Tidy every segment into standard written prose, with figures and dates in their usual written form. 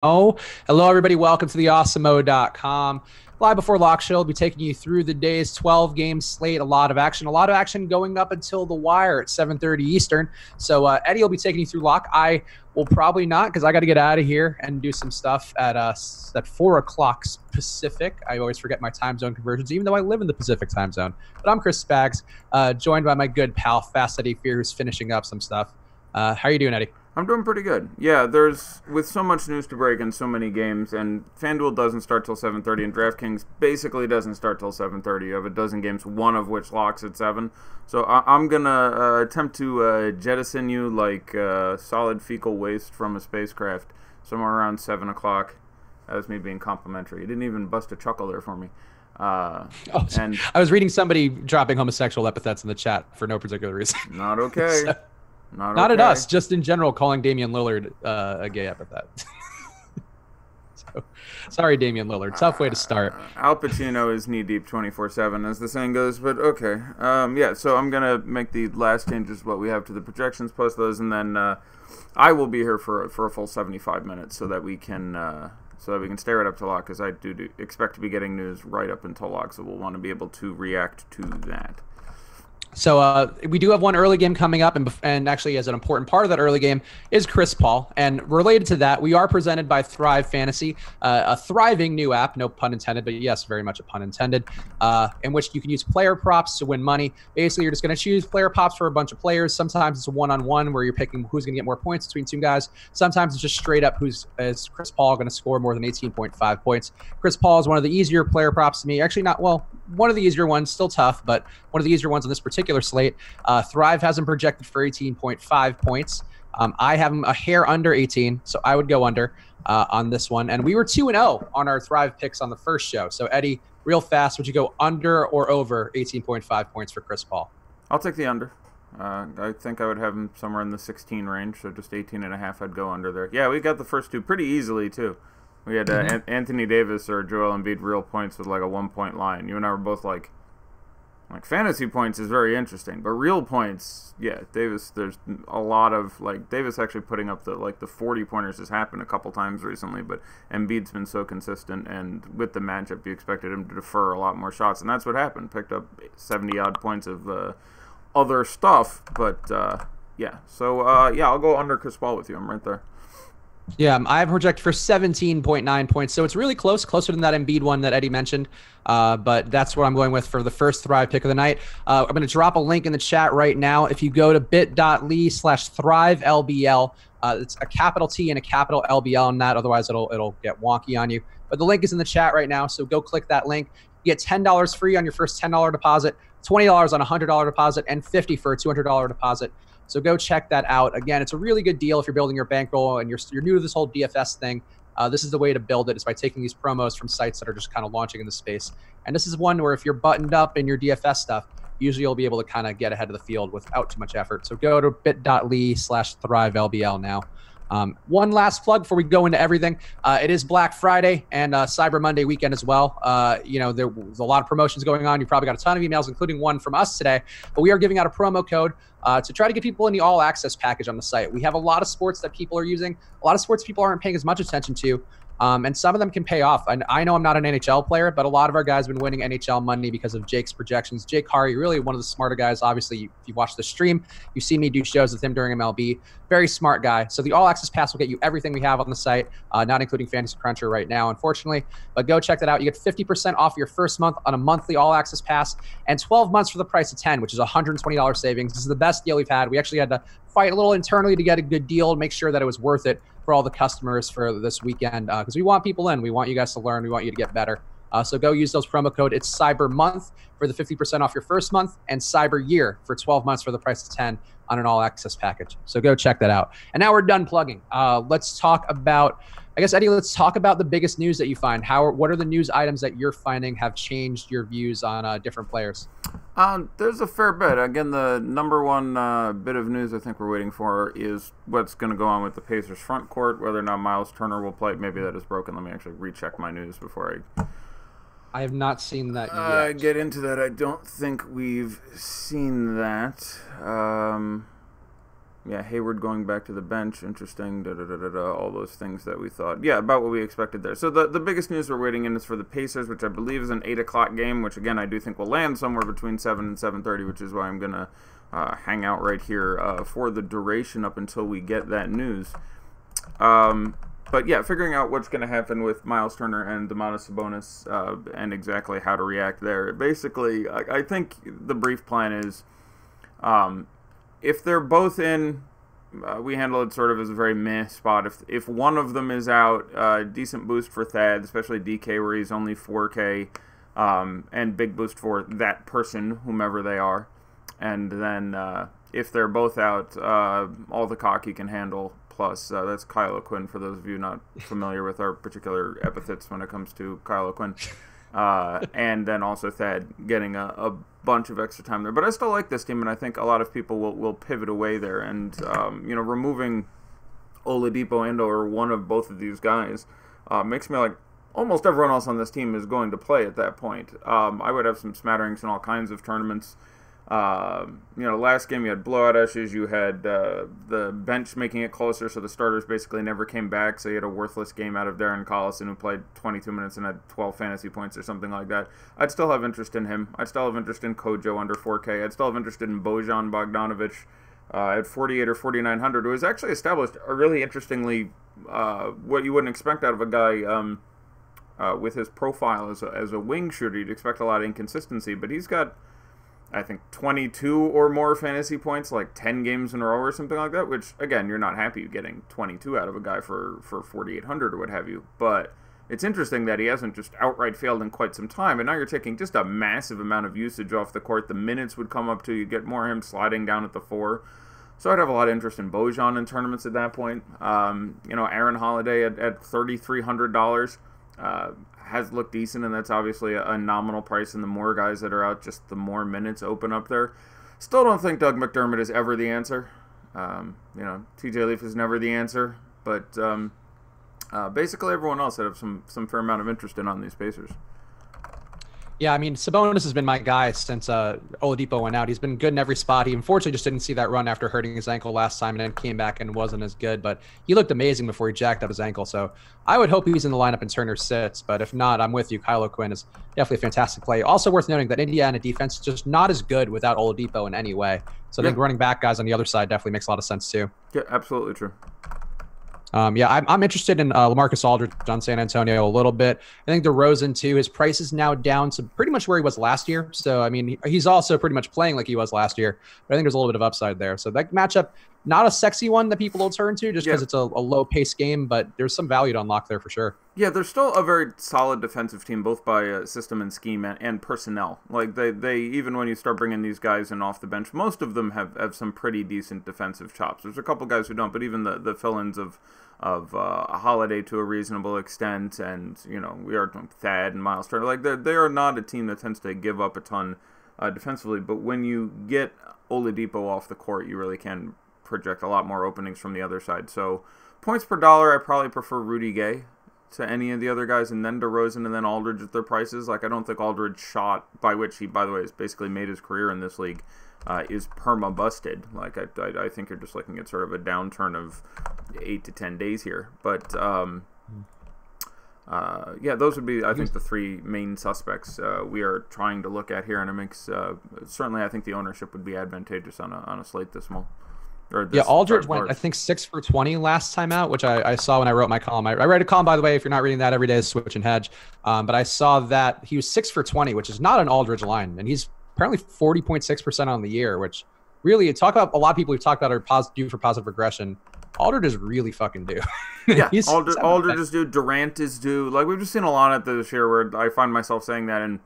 Oh, hello, everybody. Welcome to the awesomeo.com. Live before Lock Show, will be taking you through the day's 12-game slate. A lot of action going up until the wire at 7:30 Eastern. So Eddie will be taking you through Lock. I will probably not because I got to get out of here and do some stuff at 4 o'clock Pacific. I always forget my time zone conversions, even though I live in the Pacific time zone. But I'm Chris Spags, joined by my good pal, Fast Eddie Fear, who's finishing up some stuff. How are you doing, Eddie? I'm doing pretty good. Yeah, with so much news to break and so many games, and FanDuel doesn't start till 7:30, and DraftKings basically doesn't start till 7:30. You have a dozen games, one of which locks at 7. So I'm going to attempt to jettison you like solid fecal waste from a spacecraft somewhere around 7 o'clock. That was me being complimentary. You didn't even bust a chuckle there for me. And I was reading somebody dropping homosexual epithets in the chat for no particular reason. Not okay. So, not at okay. us, just in general, calling Damian Lillard a gay epithet. So, sorry, Damian Lillard. Tough way to start. Al Pacino is knee-deep 24/7, as the saying goes, but okay. Yeah, so I'm going to make the last changes, what we have to the projections, post those, and then I will be here for a full 75 minutes so that we can stay right up to lock, because I do expect to be getting news right up until lock, so we'll want to be able to react to that. So we do have one early game coming up, and actually as an important part of that early game is Chris Paul. And related to that, we are presented by Thrive Fantasy, a thriving new app, no pun intended, but yes, very much a pun intended, in which you can use player props to win money. Basically, you're just going to choose player props for a bunch of players. Sometimes it's a one-on-one where you're picking who's going to get more points between two guys. Sometimes it's just straight up is Chris Paul going to score more than 18.5 points. Chris Paul is one of the easier player props to me. Actually, one of the easier ones, still tough, but one of the easier ones on this particular slate. Thrive has him projected for 18.5 points. I have him a hair under 18, so I would go under on this one. And we were 2-0 on our Thrive picks on the first show. So, Eddie, real fast, would you go under or over 18.5 points for Chris Paul? I'll take the under. I think I would have him somewhere in the 16 range, so just 18.5 I'd go under there. Yeah, we got the first two pretty easily, too. We had Anthony Davis or Joel Embiid real points with like a 1-point line. You and I were both like fantasy points is very interesting, but real points, yeah, Davis. There's a lot of Davis actually putting up the 40-pointers has happened a couple times recently, but Embiid's been so consistent, and with the matchup, you expected him to defer a lot more shots, and that's what happened. Picked up 70-odd points of other stuff, but yeah. So yeah, I'll go under Chris Paul with you. I'm right there. Yeah, I have projected for 17.9 points, so it's really closer than that Embiid one that Eddie mentioned, but that's what I'm going with for the first Thrive pick of the night. I'm going to drop a link in the chat right now. If you go to bit.ly/ThriveLBL, it's a capital T and a capital LBL on that, otherwise it'll get wonky on you. But the link is in the chat right now, so go click that link. You get $10 free on your first $10 deposit, $20 on a $100 deposit, and $50 for a $200 deposit. So go check that out. Again, it's a really good deal if you're building your bankroll and you're new to this whole DFS thing. This is the way to build it, is by taking these promos from sites that are just kind of launching in the space. And this is one where if you're buttoned up in your DFS stuff, usually you'll be able to kind of get ahead of the field without too much effort. So go to bit.ly/ThriveLBL now. One last plug before we go into everything. It is Black Friday and Cyber Monday weekend as well. There was a lot of promotions going on. You probably got a ton of emails, including one from us today. But we are giving out a promo code to try to get people in the all-access package on the site. We have a lot of sports that people are using, a lot of sports people aren't paying as much attention to. And some of them can pay off. And I know I'm not an NHL player, but a lot of our guys have been winning NHL money because of Jake's projections. Jake Hari, really one of the smarter guys. Obviously, if you watch the stream, you've seen me do shows with him during MLB. Very smart guy. So the All Access Pass will get you everything we have on the site, not including Fantasy Cruncher right now, unfortunately. But go check that out. You get 50% off your first month on a monthly All Access Pass and 12 months for the price of 10, which is $120 savings. This is the best deal we've had. We actually had to fight a little internally to get a good deal, make sure that it was worth it for all the customers for this weekend, because we want people in. We want you guys to learn. We want you to get better. So go use those promo code. It's Cyber Month for the 50% off your first month, and Cyber Year for 12 months for the price of 10 on an all-access package. So go check that out. And now we're done plugging. Let's talk about, I guess, Eddie, let's talk about the biggest news that you find. What are the news items that you're finding have changed your views on different players? There's a fair bit. Again, the number one bit of news I think we're waiting for is what's going to go on with the Pacers front court, whether or not Miles Turner will play. Maybe that is broken. Let me actually recheck my news before I have not seen that yet. Get into that. I don't think we've seen that. Yeah, Hayward going back to the bench, interesting, all those things that we thought. Yeah, about what we expected there. So the biggest news we're waiting in is for the Pacers, which I believe is an 8 o'clock game, which, again, I do think will land somewhere between 7 and 7:30, which is why I'm going to hang out right here for the duration up until we get that news. But, yeah, figuring out what's going to happen with Miles Turner and Domantas Sabonis and exactly how to react there. Basically, I think the brief plan is... if they're both in, we handle it sort of as a very meh spot. If one of them is out, decent boost for Thad, especially DK where he's only 4K, and big boost for that person, whomever they are. And then if they're both out, all the cock he can handle. Plus, that's Kyle O'Quinn, for those of you not familiar with our particular epithets when it comes to Kyle O'Quinn. And then also Thad getting a bunch of extra time there. But I still like this team, and I think a lot of people will pivot away there. And, removing Oladipo and or one of both of these guys makes me like almost everyone else on this team is going to play at that point. I would have some smatterings in all kinds of tournaments. Last game you had blowout issues, you had the bench making it closer, so the starters basically never came back, so you had a worthless game out of Darren Collison, who played 22 minutes and had 12 fantasy points or something like that. I'd still have interest in him. I'd still have interest in Kojo under 4K. I'd still have interest in Bojan Bogdanovic at 48 or 4,900, who has actually established a really interestingly what you wouldn't expect out of a guy with his profile as a wing shooter. You'd expect a lot of inconsistency, but he's got, I think, 22 or more fantasy points, like 10 games in a row or something like that, which, again, you're not happy getting 22 out of a guy for 4,800 or what have you. But it's interesting that he hasn't just outright failed in quite some time, and now you're taking just a massive amount of usage off the court. The minutes would come up to you, get more of him sliding down at the 4. So I'd have a lot of interest in Bojan in tournaments at that point. Aaron Holiday at $3,300. Has looked decent, and that's obviously a nominal price, and the more guys that are out, just the more minutes open up there. Still don't think Doug McDermott is ever the answer. TJ Leaf is never the answer, but basically everyone else I have some fair amount of interest in on these Pacers. Yeah, I mean, Sabonis has been my guy since Oladipo went out. He's been good in every spot. He unfortunately just didn't see that run after hurting his ankle last time and then came back and wasn't as good. But he looked amazing before he jacked up his ankle. So I would hope he's in the lineup and Turner sits. But if not, I'm with you. Kyle O'Quinn is definitely a fantastic play. Also worth noting that Indiana defense is just not as good without Oladipo in any way. So I think running back guys on the other side definitely makes a lot of sense too. Yeah, absolutely true. I'm interested in LaMarcus Aldridge on San Antonio a little bit. I think DeRozan, too, his price is now down to pretty much where he was last year. So, I mean, he's also pretty much playing like he was last year. But I think there's a little bit of upside there. So that matchup, not a sexy one that people will turn to just because it's a low-paced game, but there's some value to unlock there for sure. Yeah, they're still a very solid defensive team, both by system and scheme and personnel. Like, they even when you start bringing these guys in off the bench, most of them have some pretty decent defensive chops. There's a couple guys who don't, but even the fill-ins of a Holiday to a reasonable extent, and we are Thad and Miles Turner. Like they are not a team that tends to give up a ton defensively. But when you get Oladipo off the court, you really can project a lot more openings from the other side. So points per dollar, I probably prefer Rudy Gay to any of the other guys, and then DeRozan and then Aldridge at their prices. Like I don't think Aldridge shot, by which he, by the way, has basically made his career in this league, is perma-busted. Like, I think you're just looking at sort of a downturn of 8 to 10 days here. But, those would be, I think, the three main suspects we are trying to look at here. And it makes, certainly, I think the ownership would be advantageous on a slate this small. Aldridge went, I think, 6 for 20 last time out, which I saw when I wrote my column. I write a column, by the way, if you're not reading that every day, is Switch and Hedge. But I saw that he was 6 for 20, which is not an Aldridge line. And he's apparently 40.6% on the year, which really, talk about a lot of people we've talked about are due for positive regression. Aldridge is really fucking due. Yeah, Aldridge is due. Durant is due. Like, we've just seen a lot of this year where I find myself saying that, and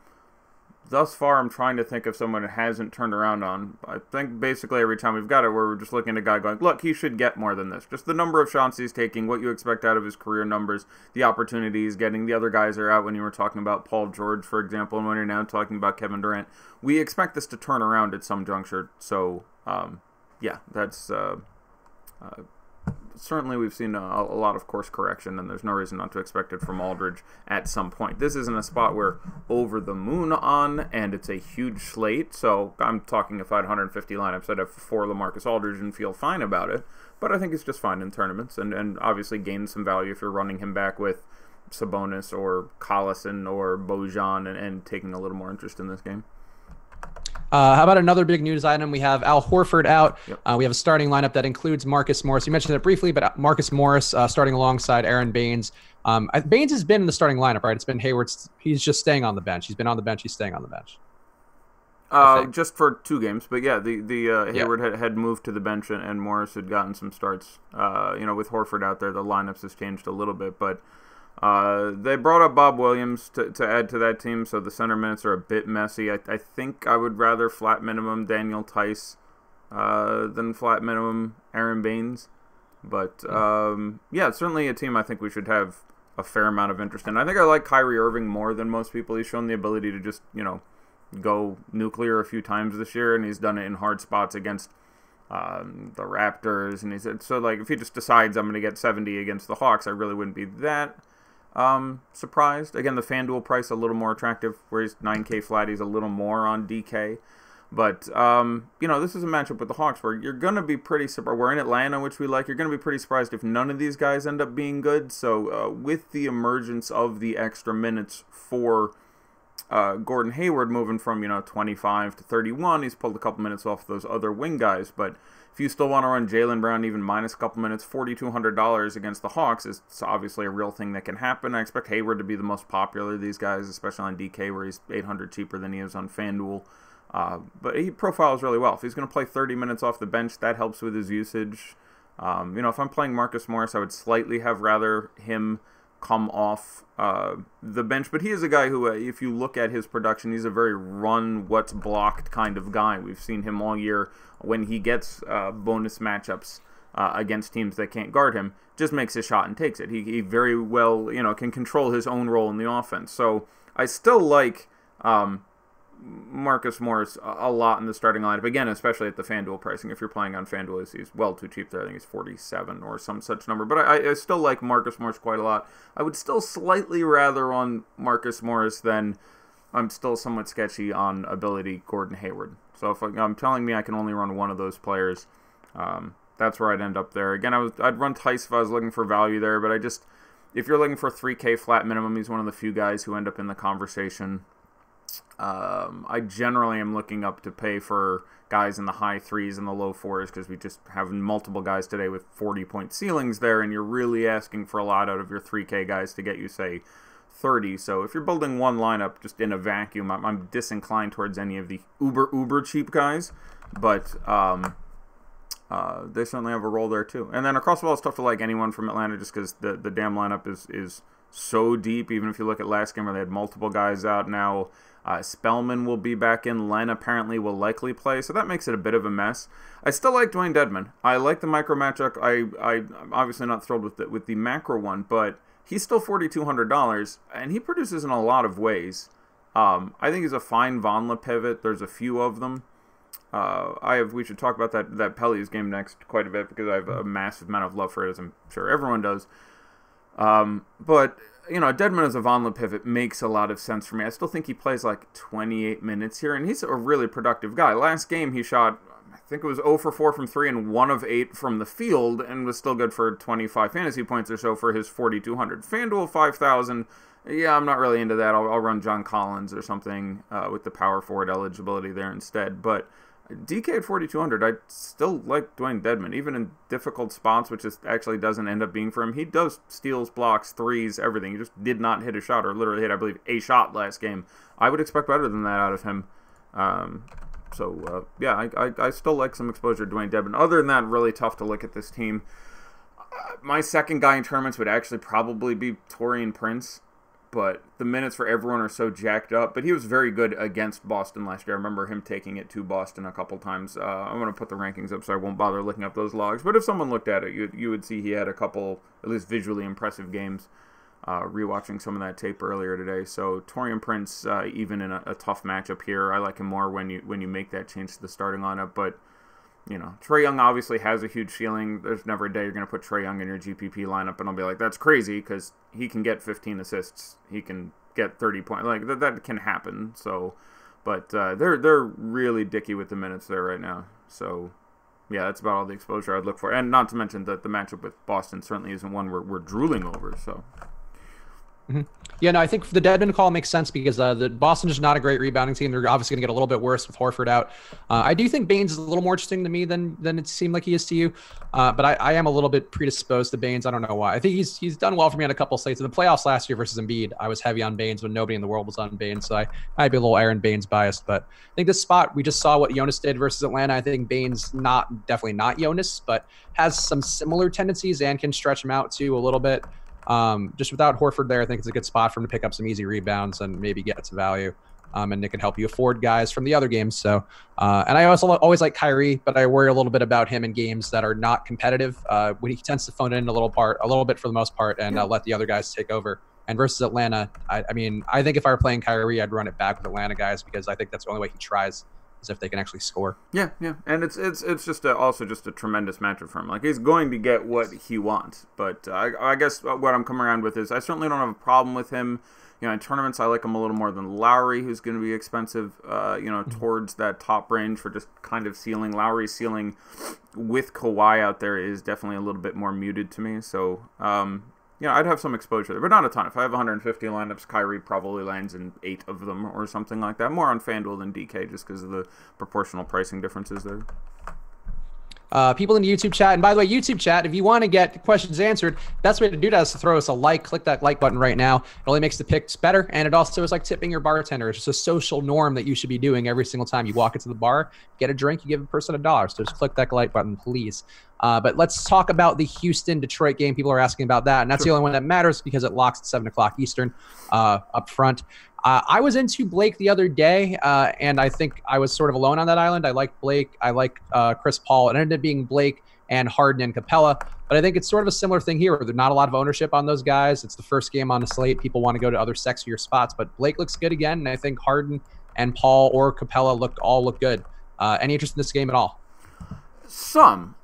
thus far I'm trying to think of someone who hasn't turned around on. I think basically every time we've got it where we're just looking at a guy going, look, he should get more than this. Just the number of shots he's taking, what you expect out of his career numbers, the opportunities, getting the other guys are out when you were talking about Paul George, for example, and when you're now talking about Kevin Durant. We expect this to turn around at some juncture. So, that's certainly we've seen a lot of course correction, and there's no reason not to expect it from Aldridge at some point. This isn't a spot where over the moon on, and it's a huge slate, so I'm talking if I had 150 lineups, I'd have 4 LaMarcus Aldridge and feel fine about it, but I think it's just fine in tournaments, and obviously gain some value if you're running him back with Sabonis or Collison or Bojan and taking a little more interest in this game. How about another big news item? We have Al Horford out. Yep. We have a starting lineup that includes Marcus Morris. You mentioned it briefly, but Marcus Morris starting alongside Aaron Baines. Baines has been in the starting lineup, right? It's been Hayward. He's just staying on the bench. He's been on the bench. He's staying on the bench. Just for 2 games, but yeah, Hayward had moved to the bench and Morris had gotten some starts. With Horford out there, the lineups has changed a little bit, but they brought up Bob Williams to add to that team, so the center minutes are a bit messy. I think I would rather flat minimum Daniel Tice than flat minimum Aaron Baines, but certainly a team I think we should have a fair amount of interest in. I think I like Kyrie Irving more than most people. He's shown the ability to just go nuclear a few times this year, and he's done it in hard spots against the Raptors, and he said so. Like, if he just decides I'm going to get 70 against the Hawks, I really wouldn't be that surprised. Again, the FanDuel price a little more attractive, where he's 9K flat. He's a little more on DK, but this is a matchup with the Hawks where you're going to be pretty surprised. We're in Atlanta, which we like. You're going to be pretty surprised if none of these guys end up being good. So with the emergence of the extra minutes for Gordon Hayward moving from 25 to 31, he's pulled a couple minutes off those other wing guys. But if you still want to run Jaylen Brown even minus a couple minutes, $4,200 against the Hawks is obviously a real thing that can happen. I expect Hayward to be the most popular of these guys, especially on DK, where he's $800 cheaper than he is on FanDuel. But he profiles really well. If he's going to play 30 minutes off the bench, that helps with his usage. If I'm playing Marcus Morris, I would slightly have rather him come off the bench, but he is a guy who, if you look at his production, he's a very run what's blocked kind of guy. We've seen him all year when he gets bonus matchups against teams that can't guard him, just makes his shot and takes it. He very well can control his own role in the offense. So I still like Marcus Morris a lot in the starting lineup, again, especially at the FanDuel pricing. If you're playing on FanDuel, he's well too cheap there. I think he's 47 or some such number. But I still like Marcus Morris quite a lot. I would still slightly rather on Marcus Morris than I'm still somewhat sketchy on ability Gordon Hayward. So if I'm telling me I can only run one of those players, that's where I'd end up there. Again, I'd run Tice if I was looking for value there, but if you're looking for 3K flat minimum, he's one of the few guys who end up in the conversation. I generally am looking up to pay for guys in the high 3s and the low 4s because we just have multiple guys today with 40-point ceilings there, and you're really asking for a lot out of your 3K guys to get you, say, 30. So if you're building one lineup just in a vacuum, I'm disinclined towards any of the uber cheap guys, but they certainly have a role there too. And then across the ball, it's tough to like anyone from Atlanta just because the damn lineup is so deep. Even if you look at last game where they had multiple guys out, now Spellman will be back in. Len apparently will likely play, so that makes it a bit of a mess. I still like Dwayne Dedmon. I like the micro matchup. I'm obviously not thrilled with the macro one, but he's still $4,200, and he produces in a lot of ways. I think he's a fine Vonleh pivot. There's a few of them. We should talk about that Pelly's game next quite a bit because I have a massive amount of love for it, as I'm sure everyone does. But Dedmon as a Vonleh pivot makes a lot of sense for me. I still think he plays like 28 minutes here, and he's a really productive guy. Last game he shot, I think it was 0 for 4 from 3 and 1 of 8 from the field, and was still good for 25 fantasy points or so for his 4,200. FanDuel 5,000. Yeah, I'm not really into that. I'll run John Collins or something with the power forward eligibility there instead. But DK at 4,200, I still like Dwayne Dedmon, even in difficult spots, which actually doesn't end up being for him. He does steals, blocks, threes, everything. He just did not hit a shot, or literally hit, I believe, a shot last game. I would expect better than that out of him. I still like some exposure to Dwayne Dedmon. Other than that, really tough to look at this team. My second guy in tournaments would actually probably be Taurean Prince, but the minutes for everyone are so jacked up. But he was very good against Boston last year. I remember him taking it to Boston a couple times. I'm going to put the rankings up, so I won't bother looking up those logs. But if someone looked at it, you would see he had a couple, at least visually impressive games. Rewatching some of that tape earlier today. So Taurean Prince, even in a tough matchup here, I like him more when you make that change to the starting lineup. But Trae Young obviously has a huge ceiling. There's never a day you're going to put Trae Young in your GPP lineup and I'll be like, that's crazy, because he can get 15 assists. He can get 30 points. Like, that can happen. So, but they're really dicky with the minutes there right now. So, yeah, that's about all the exposure I'd look for. And not to mention that the matchup with Boston certainly isn't one we're drooling over. So. Mm-hmm. Yeah, no, I think the Dedmon call makes sense because the Boston is not a great rebounding team. They're obviously going to get a little bit worse with Horford out. I do think Baines is a little more interesting to me than it seemed like he is to you. But I am a little bit predisposed to Baines. I don't know why. I think he's done well for me on a couple of slates. In the playoffs last year versus Embiid, I was heavy on Baines when nobody in the world was on Baines. So I might be a little Aaron Baines biased. But I think this spot, we just saw what Jonas did versus Atlanta. I think Baines definitely not Jonas, but has some similar tendencies and can stretch him out too a little bit. Just without Horford there, I think it's a good spot for him to pick up some easy rebounds and maybe get some value. And it can help you afford guys from the other games. So, and I also always like Kyrie, but I worry a little bit about him in games that are not competitive. When he tends to phone in a little bit for the most part, and let the other guys take over. And versus Atlanta, I mean, I think if I were playing Kyrie, I'd run it back with Atlanta guys because I think that's the only way he tries. If they can actually score. Yeah, and it's just also just a tremendous matchup for him. Like, he's going to get what he wants, but I guess what I'm coming around with is I certainly don't have a problem with him. In tournaments I like him a little more than Lowry, who's going to be expensive. Towards that top range for just kind of ceiling. Lowry's ceiling with Kawhi out there is definitely a little bit more muted to me. So I'd have some exposure there, but not a ton. If I have 150 lineups, Kyrie probably lands in 8 of them or something like that. More on FanDuel than DK just because of the proportional pricing differences there. People in the YouTube chat, and by the way, YouTube chat, if you want to get questions answered, best way to do that is to throw us a like. Click that like button right now. It only makes the picks better, and it also is like tipping your bartender. It's just a social norm that you should be doing every single time you walk into the bar, get a drink, you give a person $1. So just click that like button, please. But let's talk about the Houston-Detroit game. People are asking about that, and that's the only one that matters because it locks at 7 o'clock Eastern up front. I was into Blake the other day, and I think I was sort of alone on that island. I like Blake. I like Chris Paul. It ended up being Blake and Harden and Capella. But I think it's sort of a similar thing here. There's not a lot of ownership on those guys. It's the first game on the slate. People want to go to other sexier spots. But Blake looks good again, and I think Harden and Paul or Capella all look good. Any interest in this game at all? Some.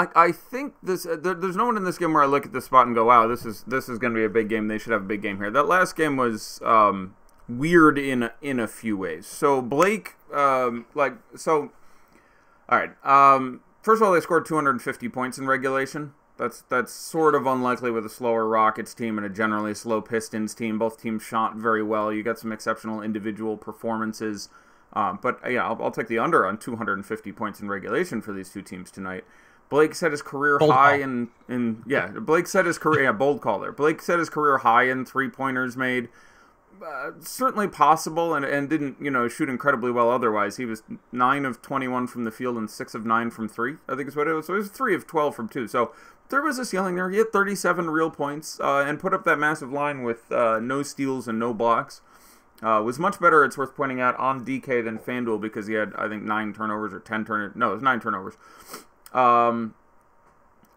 I think there's no one in this game where I look at the spot and go, wow, this is going to be a big game. They should have a big game here. That last game was weird in a few ways. So Blake, all right. First of all, they scored 250 points in regulation. That's sort of unlikely with a slower Rockets team and a generally slow Pistons team. Both teams shot very well. You got some exceptional individual performances. But yeah, I'll take the under on 250 points in regulation for these two teams tonight. Blake set his career high in Blake set his career bold call there. Blake set his career high in 3-pointers made. Certainly possible and didn't shoot incredibly well otherwise. He was 9 of 21 from the field and 6 of 9 from 3. I think is what it was. So he was 3 of 12 from 2. So there was a ceiling there. He had 37 real points and put up that massive line with no steals and no blocks. Was much better, it's worth pointing out, on DK than FanDuel because he had, I think, 9 turnovers or 10 turnovers. No, it was 9 turnovers.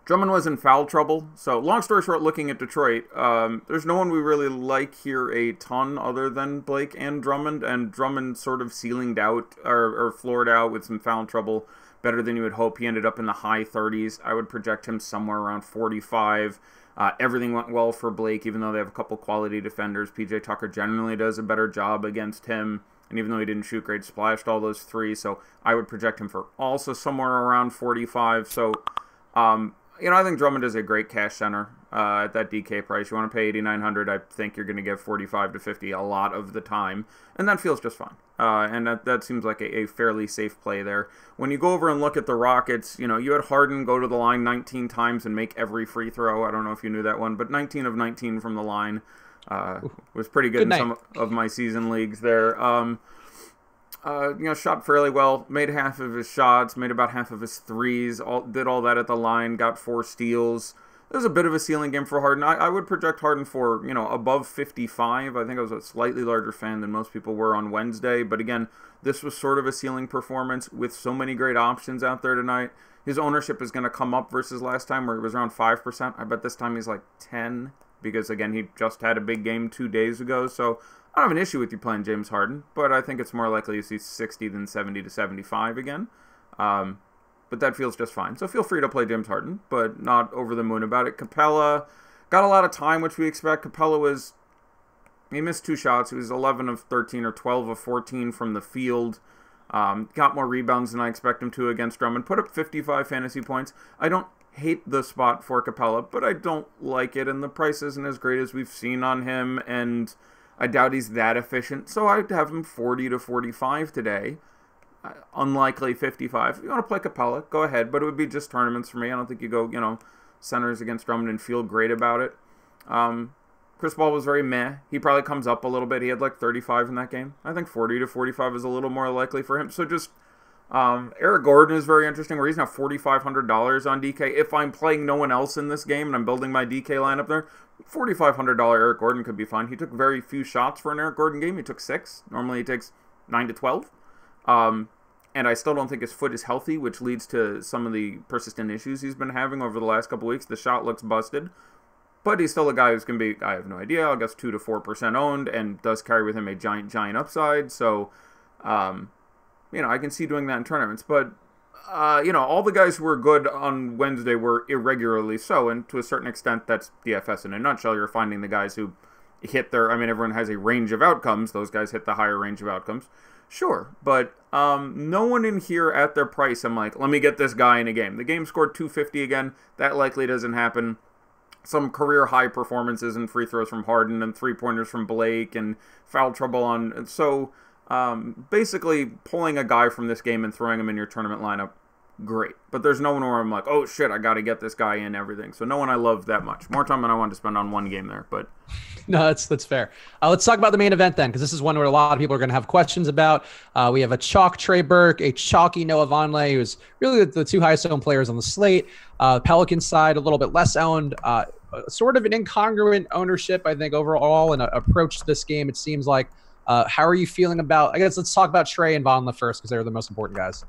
Drummond was in foul trouble. So, long story short, looking at Detroit, there's no one we really like here a ton other than Blake and Drummond sort of ceilinged out or floored out with some foul trouble better than you would hope. He ended up in the high 30s. I would project him somewhere around 45. Everything went well for Blake, even though they have a couple quality defenders. PJ Tucker generally does a better job against him. And even though he didn't shoot great, splashed all those 3. So I would project him for also somewhere around 45. So, I think Drummond is a great cash center at that DK price. You want to pay $8,900, I think you're going to get 45 to 50 a lot of the time. And that feels just fine. And that seems like a fairly safe play there. When you go over and look at the Rockets, you had Harden go to the line 19 times and make every free throw. I don't know if you knew that one, but 19 of 19 from the line. Was pretty good in some of my season leagues there. Shot fairly well, made half of his shots, made about half of his threes, did all that at the line, got 4 steals. There's a bit of a ceiling game for Harden. I would project Harden for, above 55. I think I was a slightly larger fan than most people were on Wednesday. But again, this was sort of a ceiling performance with so many great options out there tonight. His ownership is going to come up versus last time where it was around 5%. I bet this time he's like 10 because, again, he just had a big game 2 days ago. So I don't have an issue with you playing James Harden, but I think it's more likely you see 60 than 70 to 75 again. But that feels just fine. So feel free to play James Harden, but not over the moon about it. Capella got a lot of time, which we expect. He missed 2 shots. He was 11 of 13 or 12 of 14 from the field. Got more rebounds than I expect him to against Drummond. Put up 55 fantasy points. I don't hate the spot for Capella, but I don't like it, and the price isn't as great as we've seen on him, and I doubt he's that efficient. So I'd have him 40 to 45 today. Unlikely 55. If you want to play Capella, go ahead, but it would be just tournaments for me. I don't think you go, centers against Drummond and feel great about it. Chris Paul was very meh. He probably comes up a little bit. He had like 35 in that game. I think 40 to 45 is a little more likely for him. So just Eric Gordon is very interesting, where he's now $4,500 on DK. If I'm playing no one else in this game and I'm building my DK lineup there, $4,500 Eric Gordon could be fine. He took very few shots for an Eric Gordon game. He took 6. Normally he takes 9 to 12. And I still don't think his foot is healthy, which leads to some of the persistent issues he's been having over the last couple weeks. The shot looks busted. But he's still a guy who's going to be, I have no idea, I guess 2 to 4% owned, and does carry with him a giant upside. So, I can see doing that in tournaments. But, all the guys who were good on Wednesday were irregularly so, and to a certain extent, that's DFS in a nutshell. You're finding the guys who hit everyone has a range of outcomes. Those guys hit the higher range of outcomes. Sure, but no one in here at their price, I'm like, let me get this guy in a game. The game scored 250 again. That likely doesn't happen. Some career high performances and free throws from Harden and 3-pointers from Blake and foul trouble on. So basically pulling a guy from this game and throwing him in your tournament lineup, great. But there's no one where I'm like, oh shit, I got to get this guy in everything. So no one I love that much. More time than I wanted to spend on one game there, but no, that's fair. Let's talk about the main event then, because this is one where a lot of people are going to have questions about. We have a chalk Trey Burke, a chalky Noah Vonleh, who's really the 2 highest owned players on the slate. Pelicans side, a little bit less owned. Sort of an incongruent ownership, I think, overall, and approach to this game. It seems like. How are you feeling about? I guess let's talk about Trey and Vonleh first, because they're the most important guys.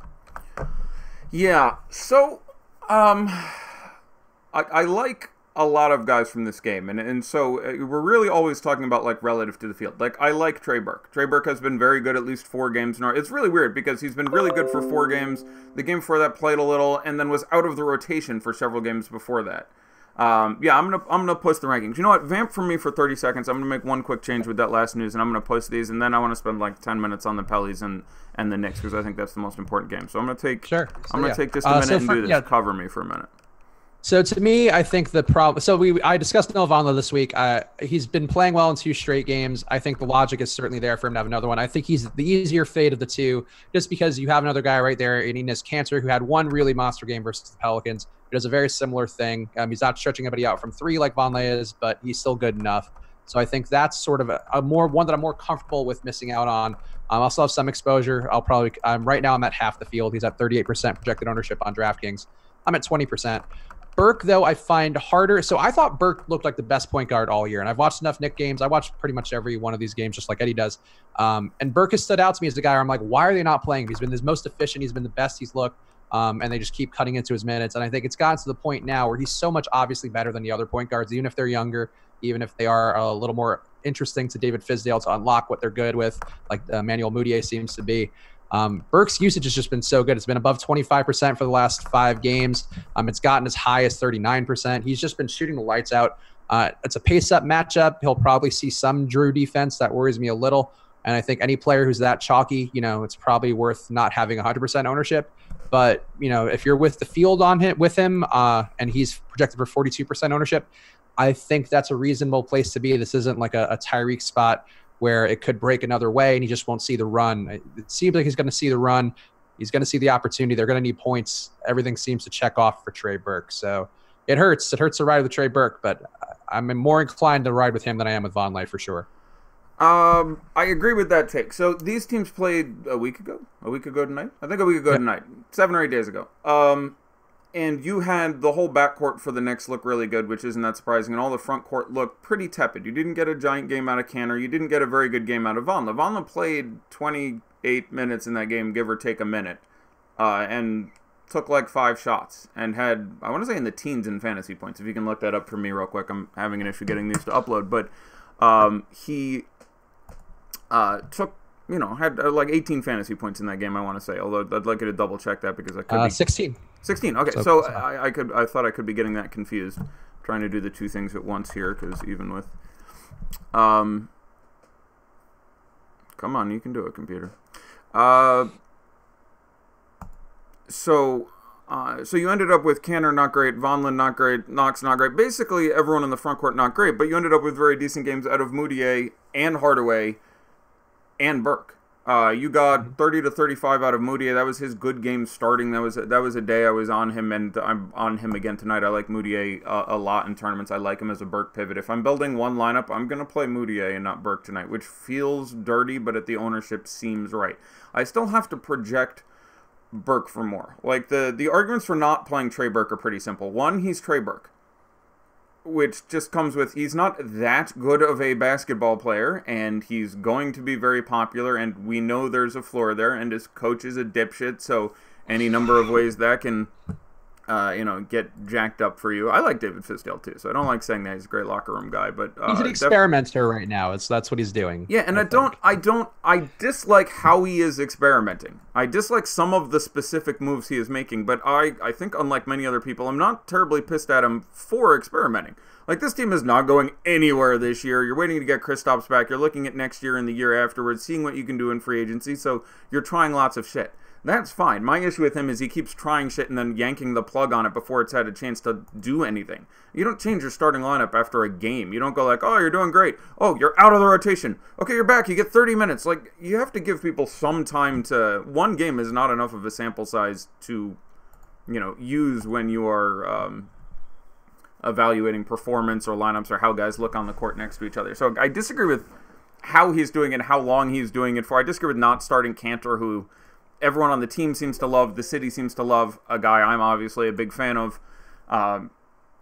Yeah. So, I like a lot of guys from this game, and so we're really always talking about like relative to the field. Like I like Trey Burke. Trey Burke has been very good at least 4 games in a row. It's really weird because he's been really good for 4 games. The game before that played a little, and then was out of the rotation for several games before that. I'm gonna post the rankings. You know what? Vamp for me for 30 seconds. I'm gonna make one quick change with that last news, and I'm gonna post these, and then I want to spend like 10 minutes on the Pellies and the Knicks, because I think that's the most important game. So I'm gonna take take just a minute and do this. Cover me for a minute. So to me, I think the problem. So I discussed Noah Vonleh this week. He's been playing well in 2 straight games. I think the logic is certainly there for him to have another one. I think he's the easier fade of the 2, just because you have another guy right there in Enes Kanter, who had one really monster game versus the Pelicans. He does a very similar thing. He's not stretching anybody out from 3 like Vonleh is, but he's still good enough. So I think that's sort of one that I'm more comfortable with missing out on. I'll still have some exposure. Right now I'm at half the field. He's at 38% projected ownership on DraftKings. I'm at 20%. Burke, though, I find harder. So I thought Burke looked like the best point guard all year, and I've watched enough Knick games. I watched pretty much every one of these games, just like Eddie does. And Burke has stood out to me as the guy where I'm like, why are they not playing him? He's been his most efficient. He's been the best he's looked. And they just keep cutting into his minutes. And I think it's gotten to the point now where he's so much obviously better than the other point guards, even if they're younger, even if they are a little more interesting to David Fizdale to unlock what they're good with, like Emmanuel Mudiay seems to be. Burke's usage has just been so good. It's been above 25% for the last 5 games. It's gotten as high as 39%. He's just been shooting the lights out. It's a pace-up matchup. He'll probably see some Drew defense. That worries me a little. And I think any player who's that chalky, it's probably worth not having 100% ownership. But, if you're with the field with him, and he's projected for 42% ownership, I think that's a reasonable place to be. This isn't like a Tyreek spot where it could break another way and he just won't see the run. It seems like he's going to see the run. He's going to see the opportunity. They're going to need points. Everything seems to check off for Trey Burke. So it hurts. It hurts to ride with Trey Burke, but I'm more inclined to ride with him than I am with Vonleh for sure. I agree with that take. So these teams played a week ago tonight. I think a week ago tonight, 7 or 8 days ago. And you had the whole backcourt for the Knicks look really good, which isn't that surprising, and all the front court looked pretty tepid. You didn't get a giant game out of Kanter. You didn't get a very good game out of Vonleh. Vonleh played 28 minutes in that game, give or take a minute, and took like 5 shots and had, I want to say, in the teens in fantasy points. If you can look that up for me real quick. I'm having an issue getting these to upload. But he took had like 18 fantasy points in that game, I want to say. Although I'd like you to double check that because I could be 16. 16. Okay, so I thought I could be getting that confused, trying to do the two things at once here, because even with, come on, you can do it, computer. So you ended up with Kanter not great, Vonlin not great, Knox not great. Basically, everyone in the front court not great, but you ended up with very decent games out of Moutier and Hardaway and Burke. You got 30 to 35 out of Moutier. That was his good game starting. That was a day I was on him, and I'm on him again tonight. I like Moutier a lot in tournaments. I like him as a Burke pivot. If I'm building one lineup, I'm going to play Moutier and not Burke tonight, which feels dirty, but at the ownership seems right. I still have to project Burke for more. Like, the arguments for not playing Trey Burke are pretty simple. One, he's Trey Burke, which just comes with he's not that good of a basketball player, and he's going to be very popular, and we know there's a floor there, and his coach is a dipshit, so any number of ways that can get jacked up for you. I like David Fizdale too, so I don't like saying that he's a great locker room guy, but he's an experimenter right now. That's what he's doing. Yeah, and I dislike how he is experimenting. I dislike some of the specific moves he is making, but I think unlike many other people, I'm not terribly pissed at him for experimenting. Like, this team is not going anywhere this year. You're waiting to get Kristaps back. You're looking at next year and the year afterwards, seeing what you can do in free agency, so you're trying lots of shit. That's fine. My issue with him is he keeps trying shit and then yanking the plug on it before it's had a chance to do anything. You don't change your starting lineup after a game. You don't go like, oh, you're doing great. Oh, you're out of the rotation. Okay, you're back. You get 30 minutes. Like, you have to give people some time to... One game is not enough of a sample size to, use when you are evaluating performance or lineups or how guys look on the court next to each other. So I disagree with how he's doing it and how long he's doing it for. I disagree with not starting Kanter, who... everyone on the team seems to love, the city seems to love, a guy I'm obviously a big fan of,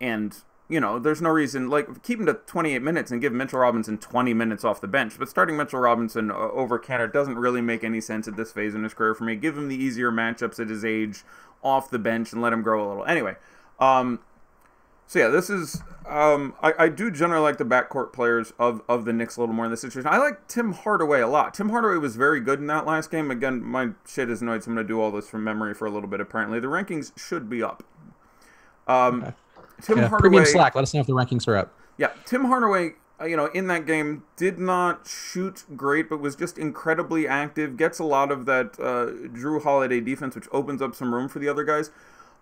and, there's no reason, like, keep him to 28 minutes and give Mitchell Robinson 20 minutes off the bench, but starting Mitchell Robinson over Kanter doesn't really make any sense at this phase in his career for me. Give him the easier matchups at his age off the bench and let him grow a little. Anyway, so yeah, this is, I do generally like the backcourt players of the Knicks a little more in this situation. I like Tim Hardaway a lot. Tim Hardaway was very good in that last game. Again, my shit is annoyed, so I'm going to do all this from memory for a little bit, apparently. The rankings should be up. Okay. Tim Hardaway... Premium Slack, let us know if the rankings are up. Yeah, Tim Hardaway, in that game, did not shoot great, but was just incredibly active, gets a lot of that Drew Holiday defense, which opens up some room for the other guys.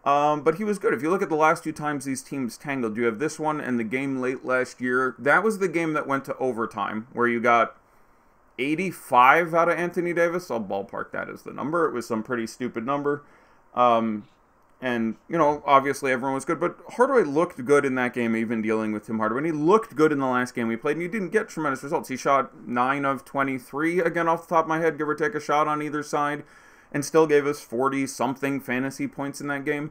But he was good. If you look at the last two times these teams tangled, you have this one and the game late last year. That was the game that went to overtime, where you got 85 out of Anthony Davis. I'll ballpark that as the number. It was some pretty stupid number. And, obviously everyone was good. But Hardaway looked good in that game, even dealing with Tim Hardaway. And he looked good in the last game we played, and he didn't get tremendous results. He shot 9 of 23, again, off the top of my head, give or take a shot on either side, and still gave us 40-something fantasy points in that game.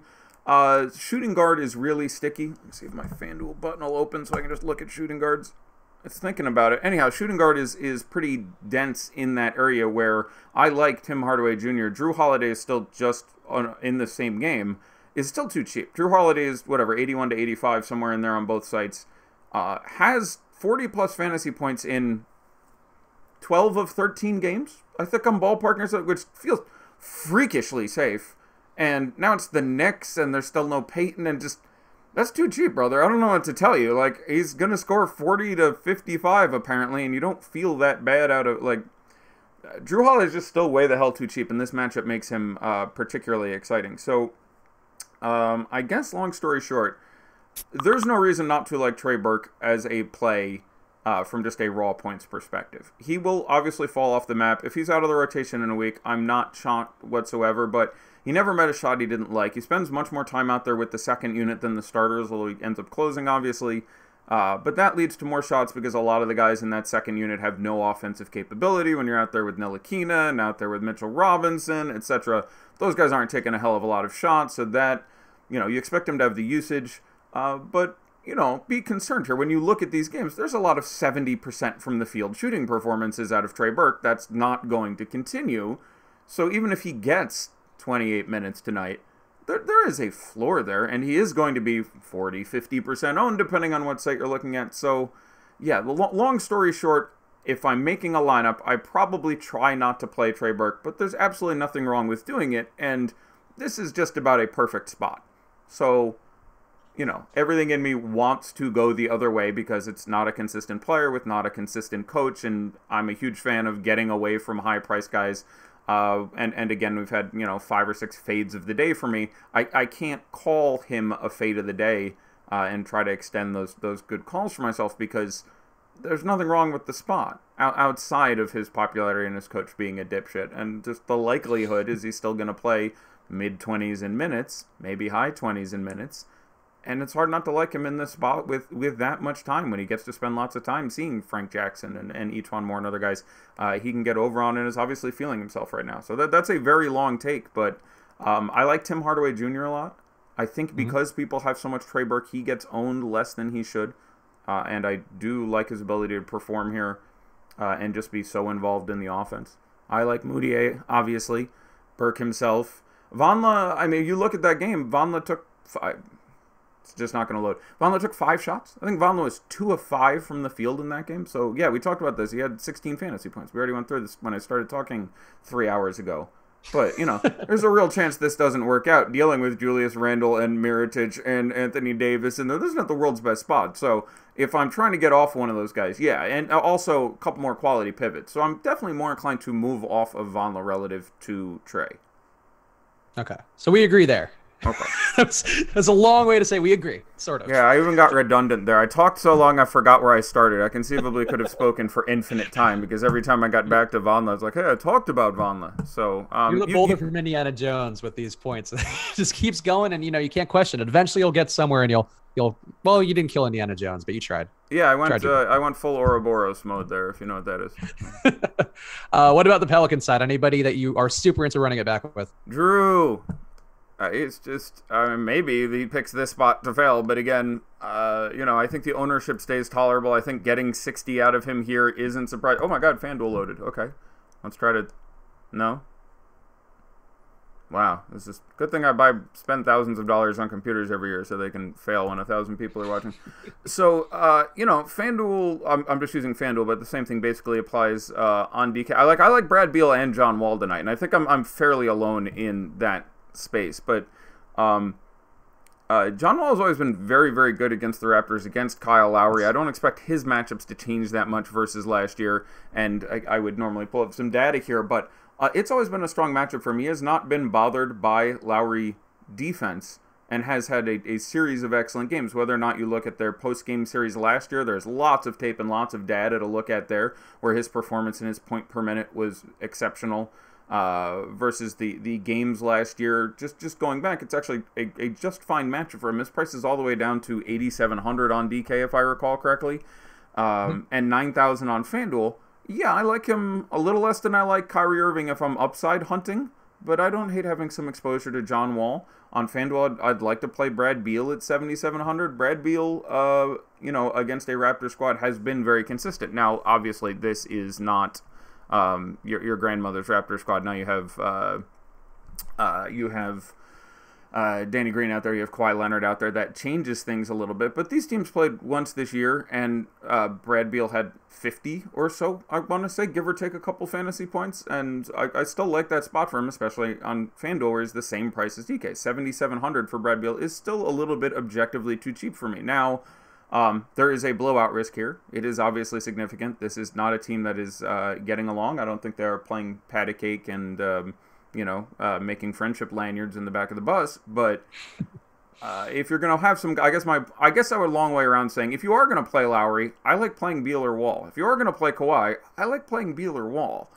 Shooting guard is really sticky. Let me see if my FanDuel button will open so I can just look at shooting guards. It's thinking about it. Anyhow, shooting guard is pretty dense in that area where I like Tim Hardaway Jr. Drew Holiday is still just in the same game. Is still too cheap. Drew Holiday is, 81 to 85, somewhere in there on both sites. Has 40-plus fantasy points in 12 of 13 games. I think I'm ballparking, which feels freakishly safe. And now it's the Knicks, and there's still no Peyton, and just, that's too cheap, brother. I don't know what to tell you. Like, he's going to score 40 to 55, apparently, and you don't feel that bad out of, like, Drew Holiday is just still way the hell too cheap, and this matchup makes him particularly exciting. So, I guess, long story short, there's no reason not to like Trey Burke as a play from just a raw points perspective. He will obviously fall off the map. If he's out of the rotation in a week, I'm not shocked whatsoever, but he never met a shot he didn't like. He spends much more time out there with the second unit than the starters, although he ends up closing, obviously. But that leads to more shots because a lot of the guys in that second unit have no offensive capability. When you're out there with Ntilikina and out there with Mitchell Robinson, etc., those guys aren't taking a hell of a lot of shots, so that, you expect them to have the usage. But, be concerned here. When you look at these games, there's a lot of 70% from the field shooting performances out of Trey Burke. That's not going to continue. So even if he gets 28 minutes tonight, there is a floor there, and he is going to be 40, 50% owned, depending on what site you're looking at. So, yeah, the long story short, if I'm making a lineup, I probably try not to play Trey Burke, but there's absolutely nothing wrong with doing it, and this is just about a perfect spot. So, you know, everything in me wants to go the other way because it's not a consistent player with not a consistent coach, and I'm a huge fan of getting away from high-priced guys. And again, we've had, 5 or 6 fades of the day for me. I can't call him a fade of the day and try to extend those good calls for myself because there's nothing wrong with the spot outside of his popularity and his coach being a dipshit. And just the likelihood is he's still going to play mid-20s in minutes, maybe high 20s in minutes. And it's hard not to like him in this spot with that much time when he gets to spend lots of time seeing Frank Jackson and E'Twaun Moore and other guys he can get over on and is obviously feeling himself right now. So that's a very long take, but I like Tim Hardaway Jr. a lot. I think because people have so much Trey Burke, he gets owned less than he should. And I do like his ability to perform here and just be so involved in the offense. I like Moutier, obviously. Burke himself. Vonleh, I mean, you look at that game, Vonleh took 5. It's just not going to load. Vonleh took 5 shots. I think Vonleh was 2 of 5 from the field in that game. So, yeah, we talked about this. He had 16 fantasy points. We already went through this when I started talking 3 hours ago. But, there's a real chance this doesn't work out. Dealing with Julius Randle and Mirotic and Anthony Davis, and this is not the world's best spot. So, if I'm trying to get off one of those guys, yeah. And also a couple more quality pivots. So, I'm definitely more inclined to move off of Vonleh relative to Trey. Okay. So, we agree there. Okay. That's a long way to say we agree, sort of. Yeah, I even got redundant there. I talked so long I forgot where I started. I conceivably could have spoken for infinite time because every time I got back to Vonleh, I was like, hey, I talked about Vonleh. So, you're the Boulder from Indiana Jones with these points. It just keeps going, and you can't question it. Eventually, you'll get somewhere, and you'll. Well, you didn't kill Indiana Jones, but you tried. Yeah, I went full Ouroboros mode there, if you know what that is. What about the Pelican side? Anybody that you are super into running it back with? Drew. It's just, maybe he picks this spot to fail, but again, I think the ownership stays tolerable. I think getting 60 out of him here isn't surprising. Oh my god, FanDuel loaded. Okay. Let's try to... No? Wow. This is... Good thing I spend thousands of dollars on computers every year so they can fail when 1,000 people are watching. So, FanDuel... I'm just using FanDuel, but the same thing basically applies on DK. I like Brad Beal and John Wall tonight, and I think I'm fairly alone in that space, but John Wall has always been very, very good against the Raptors, against Kyle Lowry. I don't expect his matchups to change that much versus last year, and I would normally pull up some data here, but it's always been a strong matchup for me. He has not been bothered by Lowry defense and has had a series of excellent games. Whether or not you look at their post-game series last year, there's lots of tape and lots of data to look at there where his performance and his point per minute was exceptional. Versus the games last year. Just going back, it's actually a just fine matchup for him. His price is all the way down to 8,700 on DK, if I recall correctly, and 9,000 on FanDuel. Yeah, I like him a little less than I like Kyrie Irving if I'm upside hunting, but I don't hate having some exposure to John Wall. On FanDuel, I'd like to play Brad Beal at 7,700. Brad Beal, against a Raptor squad has been very consistent. Now, obviously, this is not... your grandmother's Raptor squad. Now you have Danny Green out there. You have Kawhi Leonard out there. That changes things a little bit. But these teams played once this year, and Brad Beal had 50 or so, I want to say, give or take a couple fantasy points. And I still like that spot for him, especially on FanDuel, where he's the same price as DK. 7,700 for Brad Beal is still a little bit objectively too cheap for me. Now, there is a blowout risk here. It is obviously significant. This is not a team that is getting along. I don't think they are playing patty cake and making friendship lanyards in the back of the bus. But if you're going to have some, I guess I would long way around saying if you are going to play Lowry, I like playing Beal or Wall. If you are going to play Kawhi, I like playing Beal or Wall.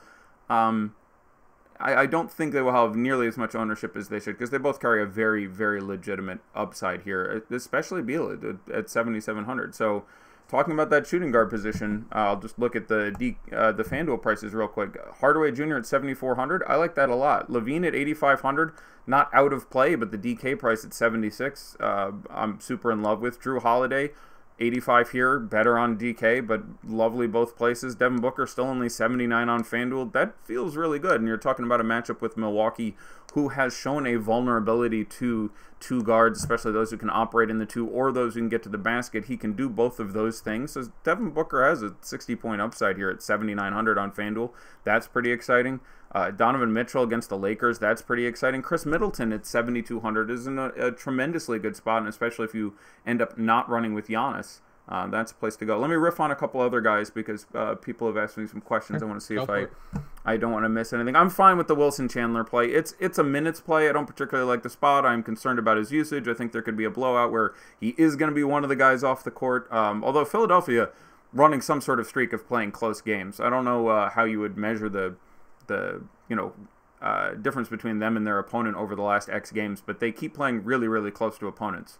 I don't think they will have nearly as much ownership as they should because they both carry a very, very legitimate upside here, especially Beal at 7,700. So talking about that shooting guard position, I'll just look at the FanDuel prices real quick. Hardaway Jr. at 7,400. I like that a lot. Levine at 8,500. Not out of play, but the DK price at 76. I'm super in love with. Drew Holiday, 85 here, better on DK, but lovely both places. Devin Booker still only 79 on FanDuel. That feels really good. And you're talking about a matchup with Milwaukee, who has shown a vulnerability to two guards, especially those who can operate in the two or those who can get to the basket. He can do both of those things. So Devin Booker has a 60-point upside here at 7,900 on FanDuel. That's pretty exciting. Donovan Mitchell against the Lakers, that's pretty exciting. Chris Middleton at 7,200 is in a tremendously good spot, and especially if you end up not running with Giannis. That's a place to go. Let me riff on a couple other guys because people have asked me some questions. I want to see if I don't want to miss anything. I'm fine with the Wilson Chandler play. It's a minutes play. I don't particularly like the spot. I'm concerned about his usage. I think there could be a blowout where he is going to be one of the guys off the court. Although Philadelphia running some sort of streak of playing close games. I don't know how you would measure the difference between them and their opponent over the last X games, but they keep playing really, really close to opponents.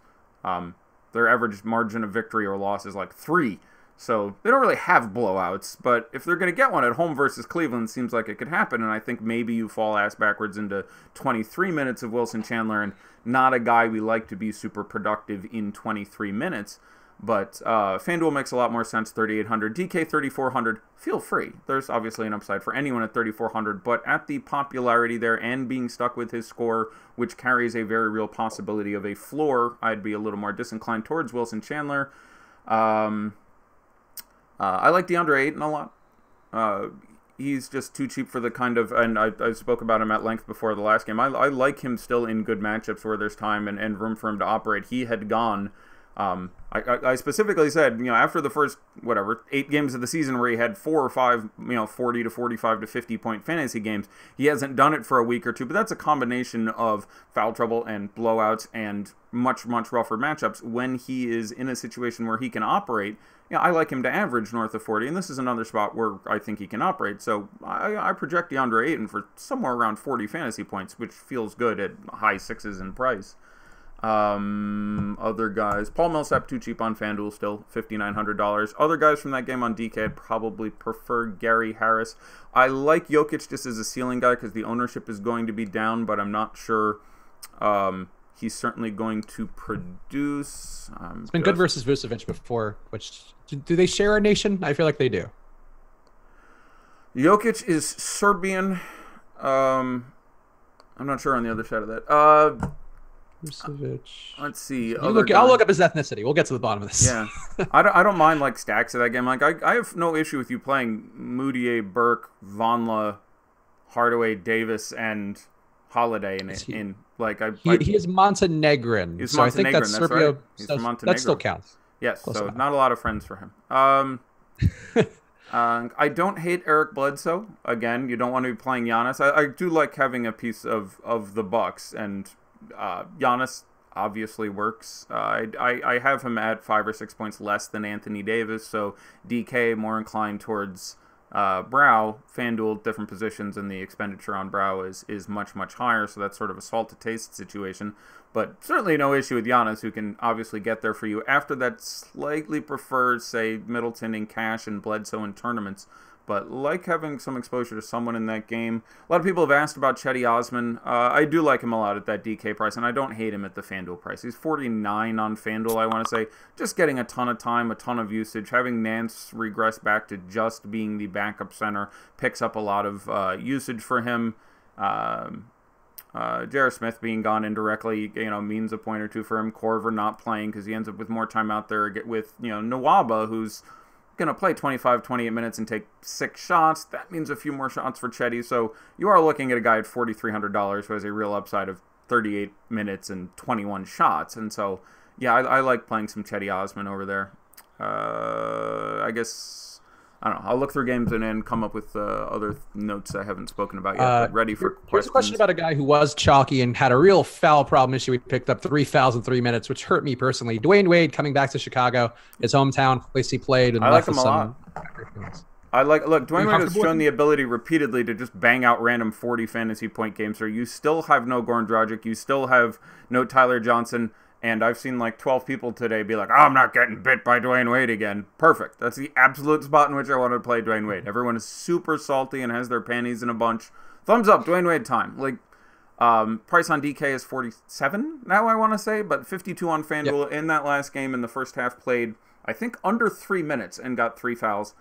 Their average margin of victory or loss is like 3. So they don't really have blowouts, but if they're going to get one at home versus Cleveland, it seems like it could happen, and I think maybe you fall ass backwards into 23 minutes of Wilson Chandler, and not a guy we like to be super productive in 23 minutes. But FanDuel makes a lot more sense, 3,800. DK, 3,400. Feel free. There's obviously an upside for anyone at 3,400, but at the popularity there and being stuck with his score, which carries a very real possibility of a floor, I'd be a little more disinclined towards Wilson Chandler. I like DeAndre Ayton a lot. He's just too cheap for the kind of, and I spoke about him at length before the last game. I like him still in good matchups where there's time and room for him to operate. He had gone... I specifically said, after the first, 8 games of the season where he had 4 or 5, 40 to 45 to 50 point fantasy games, he hasn't done it for a week or two, but that's a combination of foul trouble and blowouts and much, much rougher matchups. When he is in a situation where he can operate, I like him to average north of 40, and this is another spot where I think he can operate. So I project DeAndre Ayton for somewhere around 40 fantasy points, which feels good at high 6s in price. Other guys, Paul Millsap too cheap on FanDuel still, $5,900. Other guys from that game on DK, I'd probably prefer Gary Harris. I like Jokic just as a ceiling guy because the ownership is going to be down, but I'm not sure he's certainly going to produce. It's been good versus Vucevic before, which do they share a nation? I feel like they do. Jokic is Serbian. I'm not sure on the other side of that. Vucevic. Let's see. I'll look up his ethnicity. We'll get to the bottom of this. Yeah, I don't mind like stacks of that game. Like I have no issue with you playing Moutier, Burke, Vonleh, Hardaway, Davis, and Holiday in like he is Montenegrin. He's so Montenegrin. I think that's Serbia. Right. He's from Montenegro. That still counts. Yes. Close so enough. not a lot of friends for him. I don't hate Eric Bledsoe. Again, you don't want to be playing Giannis. I do like having a piece of the Bucks, and Giannis obviously works. I have him at 5 or 6 points less than Anthony Davis, so DK more inclined towards Brow. FanDuel, different positions, and the expenditure on Brow is much, much higher, so that's sort of a salt-to-taste situation. But certainly no issue with Giannis, who can obviously get there for you. After that, slightly prefers, say, Middleton in cash and Bledsoe in tournaments, but like having some exposure to someone in that game. A lot of people have asked about Cedi Osman. I do like him a lot at that DK price, and I don't hate him at the FanDuel price. He's 49 on FanDuel, I want to say. Just getting a ton of time, a ton of usage. Having Nance regress back to just being the backup center picks up a lot of usage for him. J.R. Smith being gone indirectly, means a point or two for him. Korver not playing because he ends up with more time out there with, Nwaba, who's going to play 25, 28 minutes and take 6 shots. That means a few more shots for Cedi. So you are looking at a guy at $4,300 who has a real upside of 38 minutes and 21 shots. And so, yeah, I like playing some Cedi Osman over there. I guess, I don't know. I'll look through games and then come up with other notes I haven't spoken about yet. But ready for questions. Here's a question about a guy who was chalky and had a real foul problem issue. He picked up 3 fouls in 3 minutes, which hurt me personally. Dwayne Wade coming back to Chicago, his hometown, place he played. And I like him a lot. Look, Dwayne Wade has shown the ability repeatedly to just bang out random 40 fantasy point games where you still have no Goran Dragic, you still have no Tyler Johnson. And I've seen like 12 people today be like, oh, I'm not getting bit by Dwayne Wade again. Perfect. That's the absolute spot in which I want to play Dwayne Wade. Everyone is super salty and has their panties in a bunch. Thumbs up, Dwayne Wade time. Like, price on DK is 47 now, I want to say, but 52 on FanDuel. Yep. In that last game in the first half played, I think, under 3 minutes and got 3 fouls.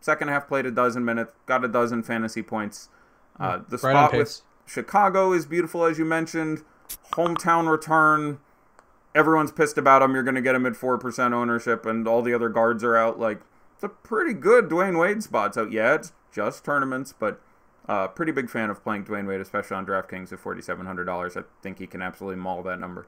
Second half played a dozen minutes, got a dozen fantasy points. The spot with Chicago is beautiful, as you mentioned. hometown return. Everyone's pissed about him. You're going to get him at 4% ownership, and all the other guards are out. Like, it's a pretty good Dwayne Wade spot. So, yeah, it's just tournaments, but pretty big fan of playing Dwayne Wade, especially on DraftKings at $4,700. I think he can absolutely maul that number.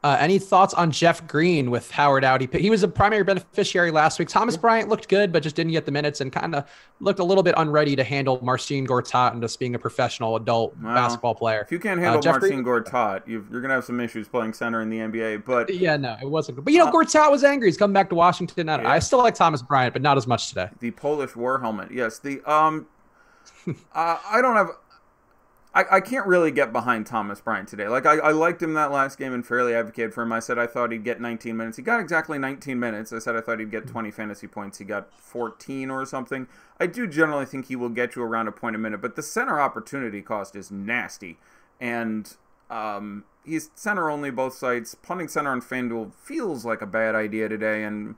Any thoughts on Jeff Green with Howard out? He was a primary beneficiary last week. Thomas Bryant looked good, but just didn't get the minutes and kind of looked a little bit unready to handle Marcin Gortat and just being a professional adult basketball player. If you can't handle Marcin Gortat, you're going to have some issues playing center in the NBA. But yeah, no, it wasn't good. But, Gortat was angry. He's coming back to Washington. I still like Thomas Bryant, but not as much today. The Polish war helmet. Yes, I don't have... I can't really get behind Thomas Bryant today. Like, I liked him that last game and fairly advocated for him. I said I thought he'd get 19 minutes. He got exactly 19 minutes. I said I thought he'd get 20 fantasy points. He got 14 or something. I do generally think he will get you around a point a minute, but the center opportunity cost is nasty. And he's center only both sites. Punting center on FanDuel feels like a bad idea today, and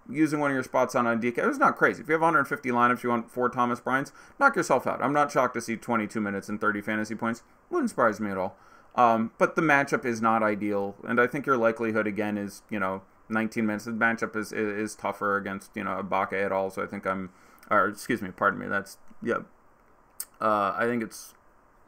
using one of your spots on DK, it's not crazy. If you have 150 lineups, you want 4 Thomas Bryants, knock yourself out. I'm not shocked to see 22 minutes and 30 fantasy points. Wouldn't surprise me at all. But the matchup is not ideal, and I think your likelihood, again, is, 19 minutes. The matchup is tougher against, Ibaka et al., so I think I think it's,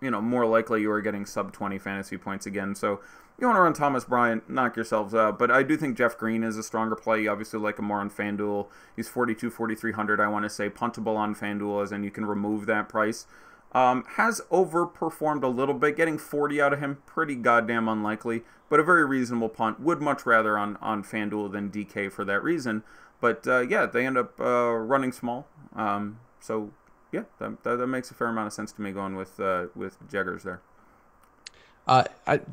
more likely you are getting sub 20 fantasy points again, so you want to run Thomas Bryant, knock yourselves out. But I do think Jeff Green is a stronger play. You obviously like him more on FanDuel. He's 4,300, I want to say. Puntable on FanDuel, as in you can remove that price. Has overperformed a little bit. Getting 40 out of him, pretty goddamn unlikely. But a very reasonable punt. Would much rather on FanDuel than DK for that reason. But, yeah, they end up running small. So, yeah, that makes a fair amount of sense to me going with Jeggers there.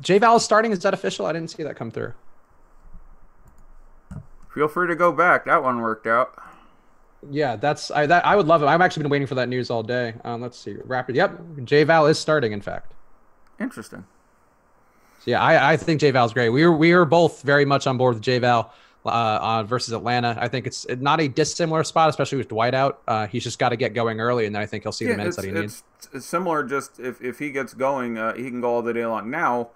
J-Val is starting. Is that official? I didn't see that come through. Feel free to go back. That one worked out. Yeah, I would love it. I've actually been waiting for that news all day. Let's see. Rapid. Yep. J-Val is starting, in fact. Interesting. So, yeah, I think J-Val's great. We were both very much on board with J-Val versus Atlanta. I think it's not a dissimilar spot, especially with Dwight out. He's just got to get going early, and then I think he'll see the minutes that he needs. It's similar, just if he gets going, he can go all the day long. Now,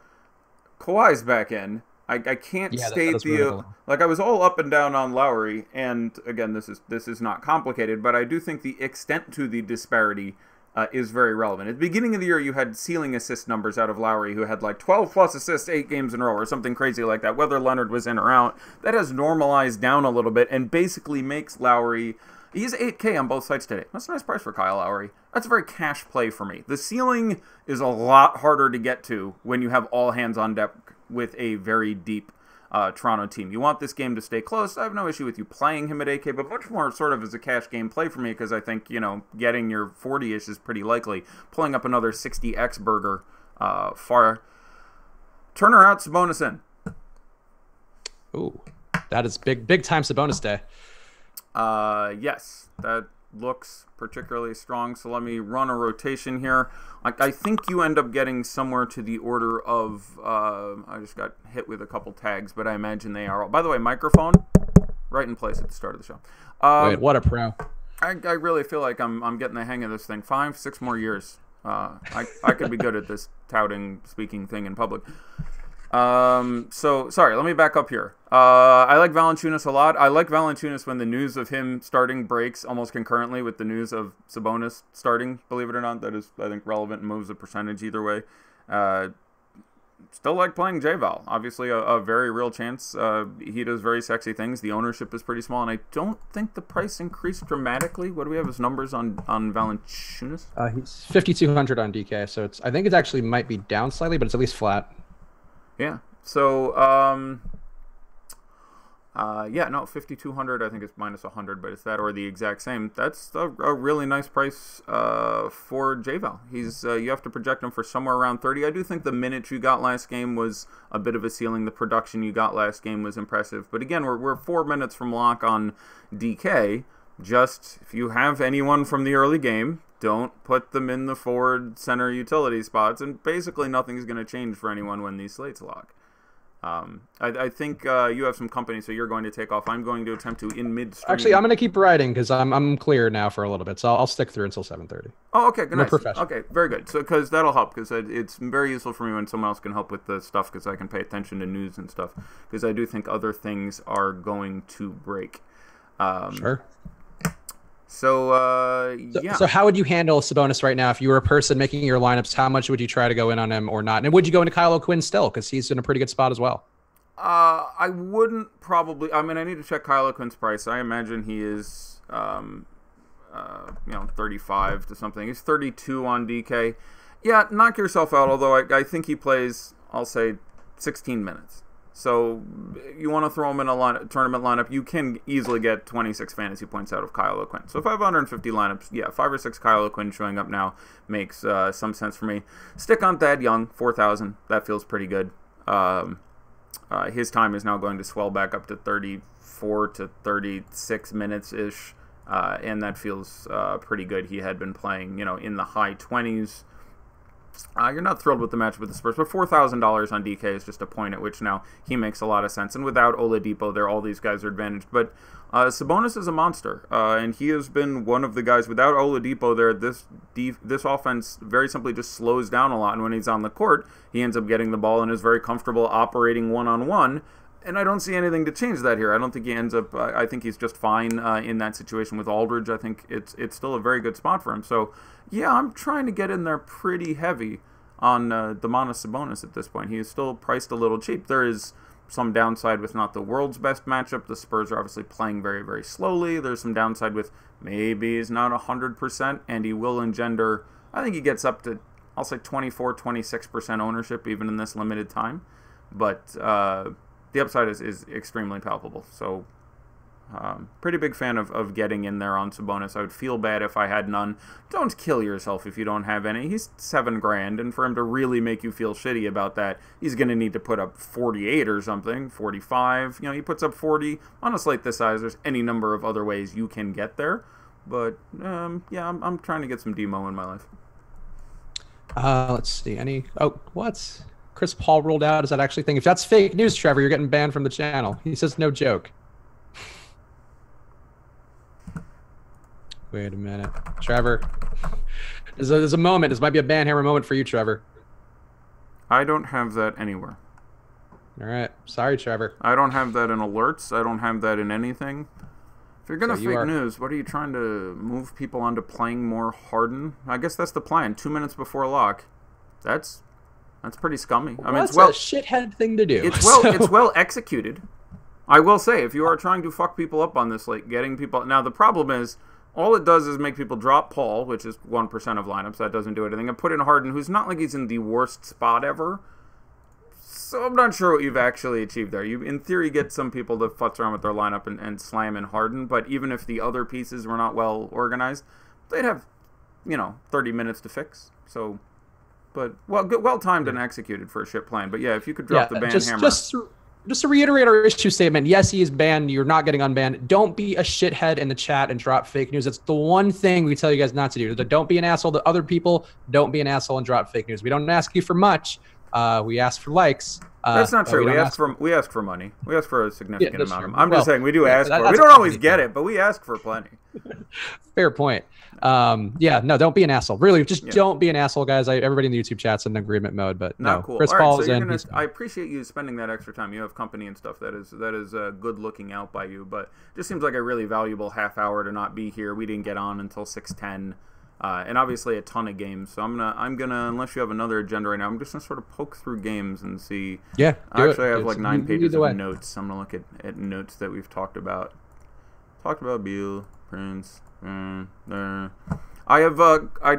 Kawhi's back in. I can't state the... Like, I was all up and down on Lowry, and again, this is not complicated, but I do think the extent to the disparity is very relevant. At the beginning of the year, you had ceiling assist numbers out of Lowry, who had like 12-plus assists 8 games in a row, or something crazy like that, whether Leonard was in or out. That has normalized down a little bit, and basically makes Lowry... He's 8K on both sides today. That's a nice price for Kyle Lowry. That's a very cash play for me. The ceiling is a lot harder to get to when you have all hands on deck with a very deep Toronto team. You want this game to stay close. I have no issue with you playing him at 8K, but much more sort of as a cash game play for me, because I think, getting your 40-ish is pretty likely. Pulling up another 60X burger far. Turner out, Sabonis in. Ooh, that is big time Sabonis day. Yes, that looks particularly strong. So let me run a rotation here. I think you end up getting somewhere to the order of, I just got hit with a couple tags, but I imagine they are all. By the way, microphone right in place at the start of the show. Wait, what a pro. I really feel like I'm getting the hang of this thing. 5-6 more years. I could be good at this speaking thing in public. So sorry, let me back up here. I like Valanciunas a lot. I like Valanciunas when the news of him starting breaks almost concurrently with the news of Sabonis starting, believe it or not. That is, I think, relevant and moves the percentage either way. Still like playing J-Val. Obviously a very real chance. He does very sexy things. The ownership is pretty small, and I don't think the price increased dramatically. What do we have as numbers on Valanciunas? He's 5,200 on DK, so I think it actually might be down slightly, but it's at least flat. Yeah. So, 5,200. I think it's minus 100, but it's that or the exact same. That's a really nice price for J-Val. He's you have to project him for somewhere around 30. I do think the minutes you got last game was a bit of a ceiling. The production you got last game was impressive. But again, we're 4 minutes from lock on DK. Just if you have anyone from the early game, don't put them in the forward center utility spots, and basically nothing's going to change for anyone when these slates lock. I think you have some company, so you're going to take off. I'm going to attempt to in midstream. Actually, I'm going to keep writing because I'm clear now for a little bit, so I'll stick through until 7:30. Oh, okay, good. I'm a nice. professional. Okay, very good. So because that'll help, because it's very useful for me when someone else can help with the stuff, because I can pay attention to news and stuff, because I do think other things are going to break. Sure. So, yeah. So how would you handle Sabonis right now if you were a person making your lineups? How much would you try to go in on him or not? And would you go into Kyle O'Quinn still, because he's in a pretty good spot as well? I wouldn't probably. I mean, I need to check Kyle O'Quinn's price. I imagine he is, 35 to something. He's 32 on DK. Yeah, knock yourself out. Although I think he plays, I'll say, 16 minutes. So you want to throw him in a tournament lineup, you can easily get 26 fantasy points out of Kyle O'Quinn. So 550 lineups, yeah, 5 or 6 Kyle O'Quinn showing up now makes some sense for me. Stick on Thad Young, 4,000. That feels pretty good. His time is now going to swell back up to 34 to 36 minutes-ish, and that feels pretty good. He had been playing, in the high 20s. You're not thrilled with the matchup with the Spurs, but $4,000 on DK is just a point at which now he makes a lot of sense. And without Oladipo there, all these guys are advantaged. But Sabonis is a monster, and he has been one of the guys. Without Oladipo there, this offense very simply just slows down a lot. And when he's on the court, he ends up getting the ball and is very comfortable operating one-on-one. And I don't see anything to change that here. I don't think he ends up. I think he's just fine in that situation with Aldridge. I think it's still a very good spot for him. So, yeah, I'm trying to get in there pretty heavy on Domantas Sabonis at this point. He is still priced a little cheap. There is some downside with not the world's best matchup. The Spurs are obviously playing very, very slowly. There's some downside with maybe he's not 100%, and he will engender. I think he gets up to, I'll say, 24, 26% ownership even in this limited time. But the upside is extremely palpable. So, pretty big fan of getting in there on Sabonis. I would feel bad if I had none. Don't kill yourself if you don't have any. He's $7,000, and for him to really make you feel shitty about that, he's going to need to put up 48 or something, 45. He puts up 40 on a slate this size. There's any number of other ways you can get there. But, yeah, I'm trying to get some demo in my life. Let's see. What? Chris Paul ruled out. Is that actually a thing? If that's fake news, Trevor, you're getting banned from the channel. He says no joke. Wait a minute. Trevor. There's a moment. This might be a ban hammer moment for you, Trevor. I don't have that anywhere. All right. Sorry, Trevor. I don't have that in alerts. I don't have that in anything. If you're going to fake news, what are you trying to move people onto playing more Harden? I guess that's the plan. 2 minutes before lock. That's pretty scummy. I mean, it's a shithead thing to do. It's well executed. I will say, if you are trying to fuck people up on this, like getting people. Now the problem is, all it does is make people drop Paul, which is 1% of lineups. That doesn't do anything, and put in Harden, who's not like he's in the worst spot ever. So I'm not sure what you've actually achieved there. You, in theory, get some people to futz around with their lineup and slam in Harden, but even if the other pieces were not well organized, they'd have, 30 minutes to fix. So. But well timed and executed for a shit plan. But yeah, if you could drop the ban hammer. Just to reiterate our issue statement, yes, he is banned. You're not getting unbanned. Don't be a shithead in the chat and drop fake news. That's the one thing we tell you guys not to do. Don't be an asshole to other people. Don't be an asshole and drop fake news. We don't ask you for much. We ask for likes. That's not true. We ask for money. We ask for a significant amount. I'm just saying we do ask for it. We don't always get it, but we ask for plenty. Fair point. Don't be an asshole. Really, don't be an asshole, guys. Everybody in the YouTube chat's in agreement mode, but not cool. Chris Paul is in. I appreciate you spending that extra time. You have company and stuff. That is good looking out by you, but it just seems like a really valuable half hour to not be here. We didn't get on until 6:10. And obviously a ton of games, so I'm gonna unless you have another agenda right now, I'm just gonna sort of poke through games and see. Yeah, actually I have like 9 pages of notes. I'm gonna look at notes that we've talked about. Beal, Prince. I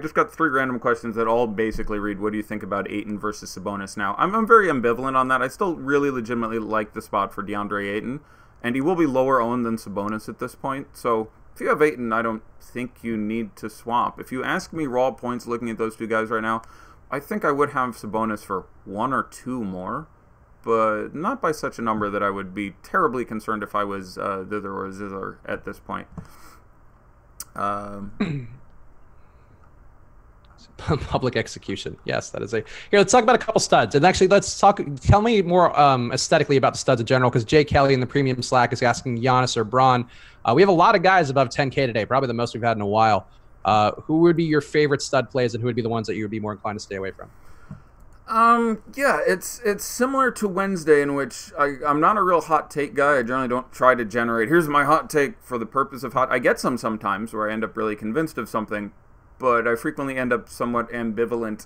just got 3 random questions that all basically read, what do you think about Ayton versus Sabonis? Now I'm very ambivalent on that. I still really legitimately like the spot for DeAndre Ayton, and he will be lower owned than Sabonis at this point. So if you have Ayton, I don't think you need to swap. If you ask me raw points looking at those two guys right now, I think I would have Sabonis for 1 or 2 more, but not by such a number that I would be terribly concerned if I was thither or zither at this point. Public execution. Yes, that is a. Here, let's talk about a couple studs. And actually, tell me more aesthetically about the studs in general, because Jay Kelly in the premium Slack is asking Giannis or Braun. We have a lot of guys above 10K today, probably the most we've had in a while. Who would be your favorite stud plays, and who would be the ones that you would be more inclined to stay away from? Yeah, it's similar to Wednesday, in which I'm not a real hot take guy. I generally don't try to generate, here's my hot take for the purpose of hot. I get some sometimes where I end up really convinced of something, but I frequently end up somewhat ambivalent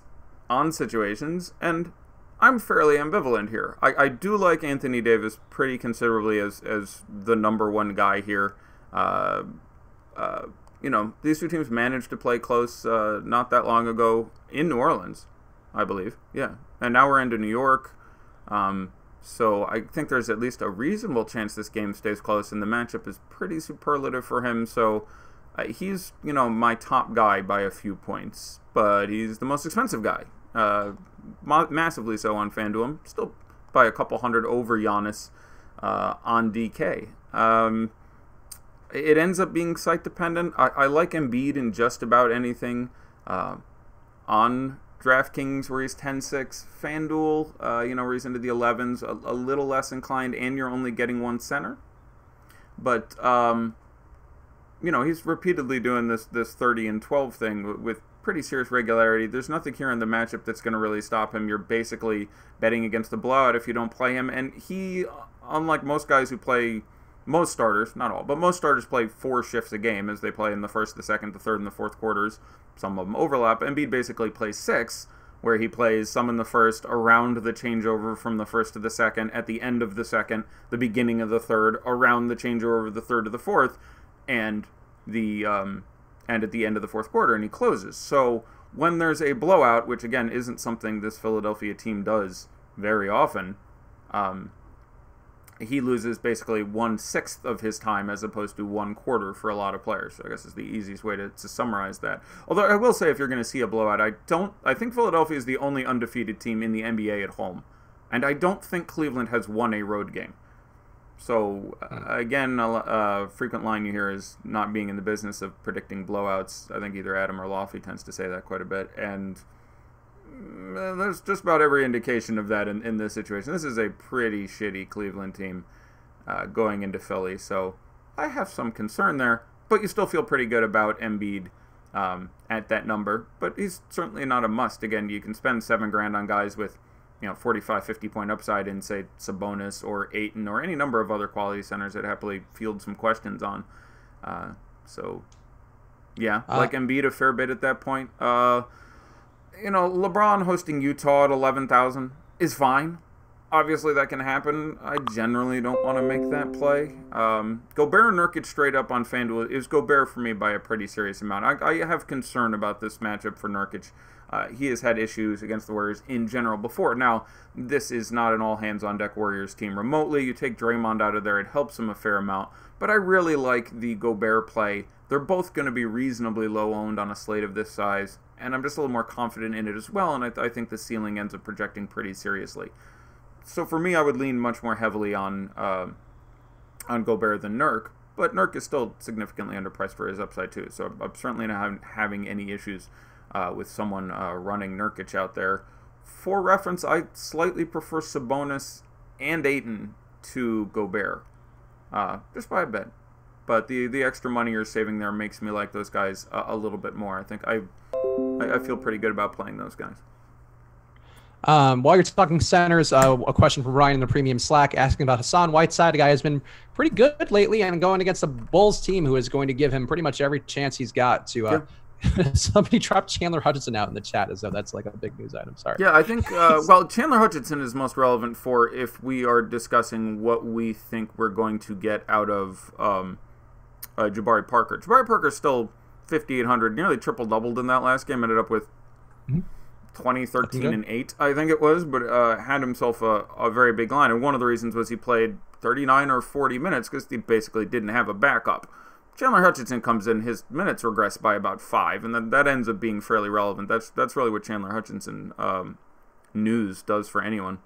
on situations, and I'm fairly ambivalent here. I do like Anthony Davis pretty considerably as the number one guy here. You know, these two teams managed to play close not that long ago in New Orleans, I believe. Yeah. And now we're into New York. So I think there's at least a reasonable chance this game stays close, and the matchup is pretty superlative for him. So he's, you know, my top guy by a few points, but he's the most expensive guy. Massively so on FanDuel. Still by a couple hundred over Giannis on DK. It ends up being site dependent. I like Embiid in just about anything on DraftKings, where he's 10-6, FanDuel, you know, where he's into the 11s, a little less inclined, and you're only getting one center. But, you know, he's repeatedly doing this 30 and 12 thing with pretty serious regularity. There's nothing here in the matchup that's going to really stop him. You're basically betting against the blowout if you don't play him. And he, unlike most guys who play, most starters, not all, but most starters play 4 shifts a game, as they play in the first, the second, the third, and the fourth quarters. Some of them overlap. Embiid basically plays 6, where he plays some in the first, around the changeover from the first to the second, at the end of the second, the beginning of the third, around the changeover of the third to the fourth, and at the end of the fourth quarter, and he closes. So when there's a blowout, which again isn't something this Philadelphia team does very often, he loses basically 1/6 of his time as opposed to 1/4 for a lot of players. So I guess is the easiest way to summarize that. Although I will say, if you're going to see a blowout, I think Philadelphia is the only undefeated team in the NBA at home, and I don't think Cleveland has won a road game. So again, a frequent line you hear is not being in the business of predicting blowouts. I think either Adam or Lofty tends to say that quite a bit, and there's just about every indication of that in this situation. This is a pretty shitty Cleveland team going into Philly, so I have some concern there, but you still feel pretty good about Embiid at that number, but he's certainly not a must. Again, you can spend $7,000 on guys with, you know, 45, 50-point upside in, say, Sabonis or Ayton or any number of other quality centers that happily field some questions on. So, yeah, like Embiid a fair bit at that point. You know, LeBron hosting Utah at 11,000 is fine. Obviously, that can happen. I generally don't want to make that play. Gobert and Nurkic straight up on FanDuel is Gobert for me by a pretty serious amount. I have concern about this matchup for Nurkic. He has had issues against the Warriors in general before. Now, this is not an all-hands-on-deck Warriors team remotely. You take Draymond out of there, it helps him a fair amount. But I really like the Gobert play. They're both going to be reasonably low-owned on a slate of this size, and I'm just a little more confident in it as well, and I think the ceiling ends up projecting pretty seriously. So for me, I would lean much more heavily on Gobert than Nurk, but Nurk is still significantly underpriced for his upside too, so I'm certainly not having any issues with someone running Nurkic out there. For reference, I slightly prefer Sabonis and Ayton to Gobert, just by a bit. But the extra money you're saving there makes me like those guys a little bit more. I think I feel pretty good about playing those guys. While you're talking centers, a question from Ryan in the premium Slack asking about Hassan Whiteside, a guy who's been pretty good lately and going against a Bulls team who is going to give him pretty much every chance he's got to. Sure. Somebody dropped Chandler Hutchinson out in the chat as though that's like a big news item. Sorry. Yeah, I think, well, Chandler Hutchinson is most relevant for if we are discussing what we think we're going to get out of Jabari Parker. Jabari Parker's still 5,800, nearly triple-doubled in that last game, ended up with 20, 13, and 8, I think it was, but had himself a very big line. And one of the reasons was he played 39 or 40 minutes because he basically didn't have a backup. Chandler Hutchinson comes in, his minutes regress by about 5, and then that ends up being fairly relevant. That's really what Chandler Hutchinson news does for anyone.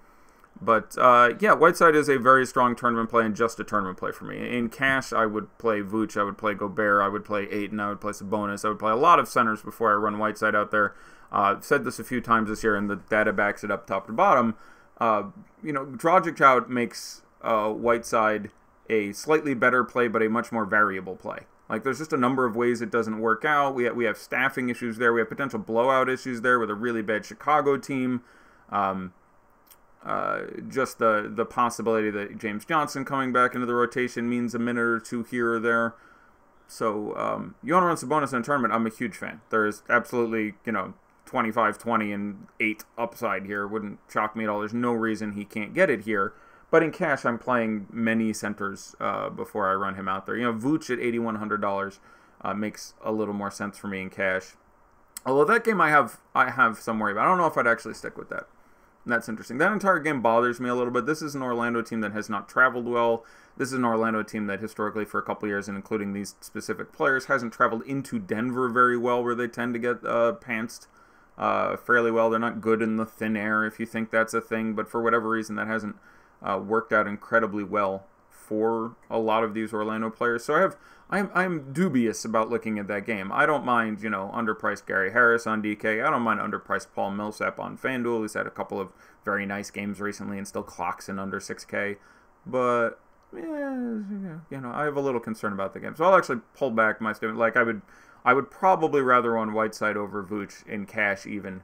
But yeah, Whiteside is a very strong tournament play and just a tournament play for me. In cash, I would play Vooch, I would play Gobert, I would play Ayton, I would play Sabonis, I would play a lot of centers before I run Whiteside out there. I've said this a few times this year, and the data backs it up top to bottom. Dragic out makes Whiteside a slightly better play, but a much more variable play. Like, there's just a number of ways it doesn't work out. We have staffing issues there. We have potential blowout issues there with a really bad Chicago team. Just the possibility that James Johnson coming back into the rotation means a minute or two here or there. So you want to run Sabonis in a tournament, I'm a huge fan. There is absolutely, 25, 20, and 8 upside here. Wouldn't shock me at all. There's no reason he can't get it here. But in cash, I'm playing many centers before I run him out there. Vooch at $8,100 makes a little more sense for me in cash. Although that game I have some worry about. I don't know if I'd actually stick with that. And that's interesting. That entire game bothers me a little bit. This is an Orlando team that has not traveled well. This is an Orlando team that historically for a couple years, and including these specific players, hasn't traveled into Denver very well, where they tend to get pantsed fairly well. They're not good in the thin air, if you think that's a thing. But for whatever reason, that hasn't worked out incredibly well for a lot of these Orlando players. So I'm dubious about looking at that game. I don't mind, underpriced Gary Harris on DK. I don't mind underpriced Paul Millsap on FanDuel. He's had a couple of very nice games recently and still clocks in under 6K. But yeah, I have a little concern about the game. So I'll actually pull back my statement. Like, I would probably rather run Whiteside over Vooch in cash even,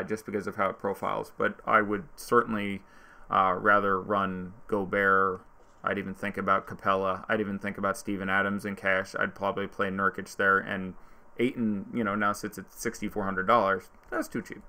just because of how it profiles. But I would certainly rather run Gobert. I'd even think about Capella. I'd even think about Steven Adams in cash. I'd probably play Nurkic there. And Ayton, now sits at $6,400. That's too cheap.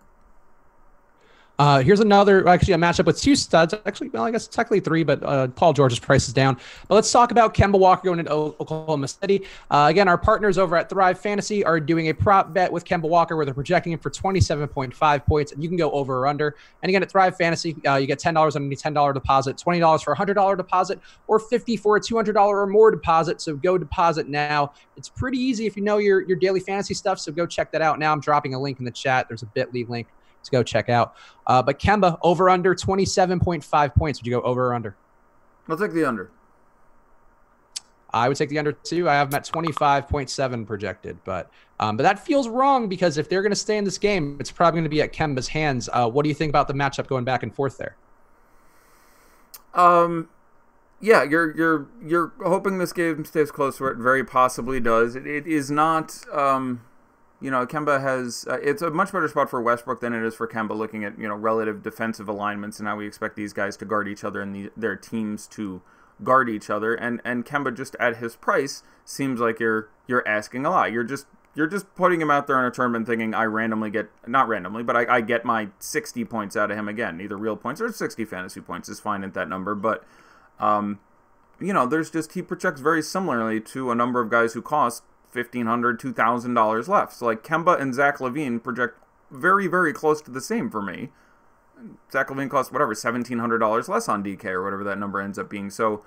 Here's another, actually, a matchup with 2 studs. Actually, well, I guess technically 3, but Paul George's price is down. But let's talk about Kemba Walker going into Oklahoma City. Again, our partners over at Thrive Fantasy are doing a prop bet with Kemba Walker where they're projecting him for 27.5 points, and you can go over or under. And again, at Thrive Fantasy, you get $10 on any $10 deposit, $20 for a $100 deposit, or $50 for a $200 or more deposit. So go deposit now. It's pretty easy if you know your daily fantasy stuff, so go check that out now. I'm dropping a link in the chat. There's a bit.ly link to go check out. But Kemba, over under 27.5 points. Would you go over or under? I'll take the under. I would take the under too. I have them at 25.7 projected, but that feels wrong because if they're going to stay in this game, it's probably going to be at Kemba's hands. What do you think about the matchup going back and forth there? Yeah, you're hoping this game stays close where it very possibly does. It is not. Kemba has it's a much better spot for Westbrook than it is for Kemba, looking at relative defensive alignments and how we expect these guys to guard each other and their teams to guard each other. And Kemba, just at his price, seems like you're asking a lot. You're just putting him out there in a tournament thinking I get my 60 points out of him again, either real points or 60 fantasy points is fine at that number. But he projects very similarly to a number of guys who cost $1,500, $2,000 left. So like Kemba and Zach LaVine project very, very close to the same for me. Zach LaVine costs $1,700 less on DK or whatever that number ends up being. So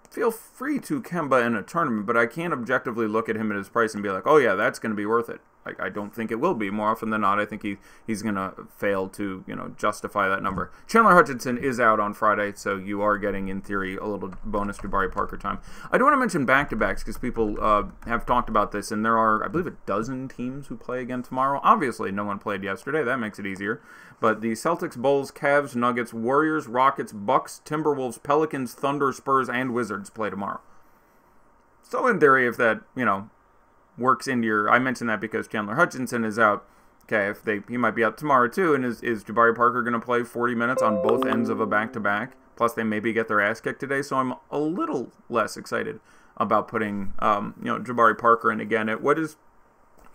feel free to Kemba in a tournament, but I can't objectively look at him at his price and be like, oh yeah, that's going to be worth it. Like, I don't think it will be. More often than not, I think he's going to fail to justify that number. Chandler Hutchinson is out on Friday, so you are getting, in theory, a little bonus Jabari Parker time. I do want to mention back-to-backs because people have talked about this, and there are, I believe, 12 teams who play again tomorrow. Obviously, no one played yesterday. That makes it easier. But the Celtics, Bulls, Cavs, Nuggets, Warriors, Rockets, Bucks, Timberwolves, Pelicans, Thunder, Spurs, and Wizards play tomorrow. So in theory, if that, works into your... I mentioned that because Chandler Hutchinson is out. Okay, he might be out tomorrow too, and is Jabari Parker going to play 40 minutes on both ends of a back-to-back? Plus, they maybe get their ass kicked today, so I'm a little less excited about putting, Jabari Parker in again at what is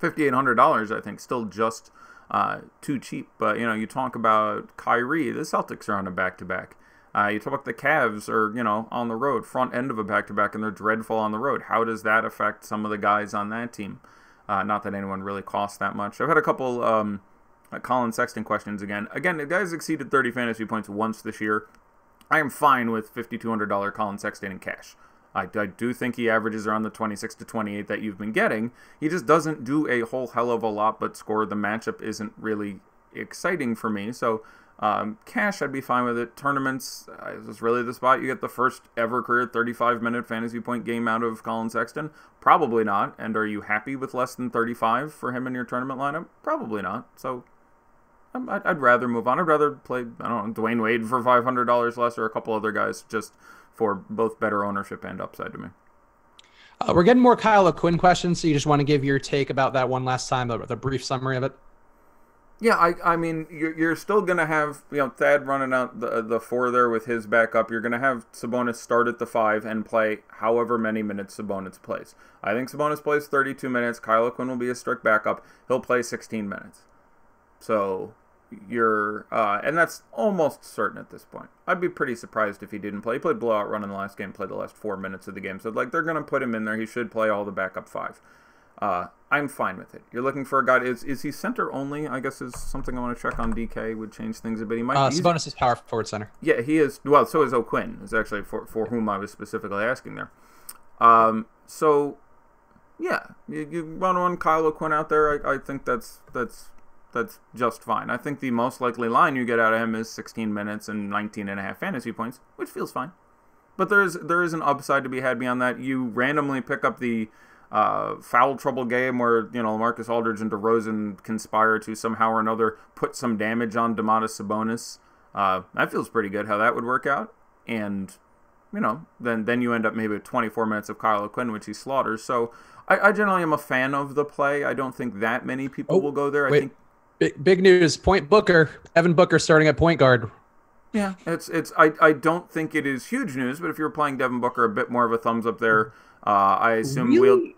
$5,800, I think, still just too cheap. But, you talk about Kyrie, the Celtics are on a back-to-back. You talk about the Cavs are, on the road, front end of a back-to-back, and they're dreadful on the road. How does that affect some of the guys on that team? Not that anyone really costs that much. I've had a couple Colin Sexton questions again. Again, the guy's exceeded 30 fantasy points once this year. I am fine with $5,200 Colin Sexton in cash. I do think he averages around the 26 to 28 that you've been getting. He just doesn't do a whole hell of a lot, but score. The matchup isn't really exciting for me, so Cash, I'd be fine with it. Tournaments, is this really the spot you get the first ever career 35-minute fantasy point game out of Colin Sexton? Probably not. And are you happy with less than 35 for him in your tournament lineup? Probably not. So I'd rather move on. I'd rather play, I don't know, Dwayne Wade for $500 less, or a couple other guys just for both better ownership and upside to me. We're getting more Kyle O'Quinn questions, so you just want to give your take about that one last time, the brief summary of it? Yeah, I mean, you're still going to have, Thad running out the 4 there with his backup. You're going to have Sabonis start at the 5 and play however many minutes Sabonis plays. I think Sabonis plays 32 minutes. Kyle O'Quinn will be a strict backup. He'll play 16 minutes. So and that's almost certain at this point. I'd be pretty surprised if he didn't play. He played blowout run in the last game, played the last 4 minutes of the game. So, they're going to put him in there. He should play all the backup 5. I'm fine with it. You're looking for a guy. Is he center only? I guess is something I want to check on. DK would change things a bit. He might. Sabonis is power forward center. Yeah, he is. Well, so is O'Quinn. Is actually for whom I was specifically asking there. So yeah, you run Kyle O'Quinn out there. I think that's just fine. I think the most likely line you get out of him is 16 minutes and 19.5 fantasy points, which feels fine. But there is an upside to be had beyond that. You randomly pick up the foul trouble game where Marcus Aldridge and DeRozan conspire to somehow or another put some damage on Domantas Sabonis. That feels pretty good how that would work out. And then you end up maybe with 24 minutes of Kyle O'Quinn, which he slaughters. So I generally am a fan of the play. I don't think that many people will go there. I think big news. Evan Booker starting at point guard. Yeah, I don't think it is huge news, but if you're playing Devin Booker, a bit more of a thumbs up there. I assume really?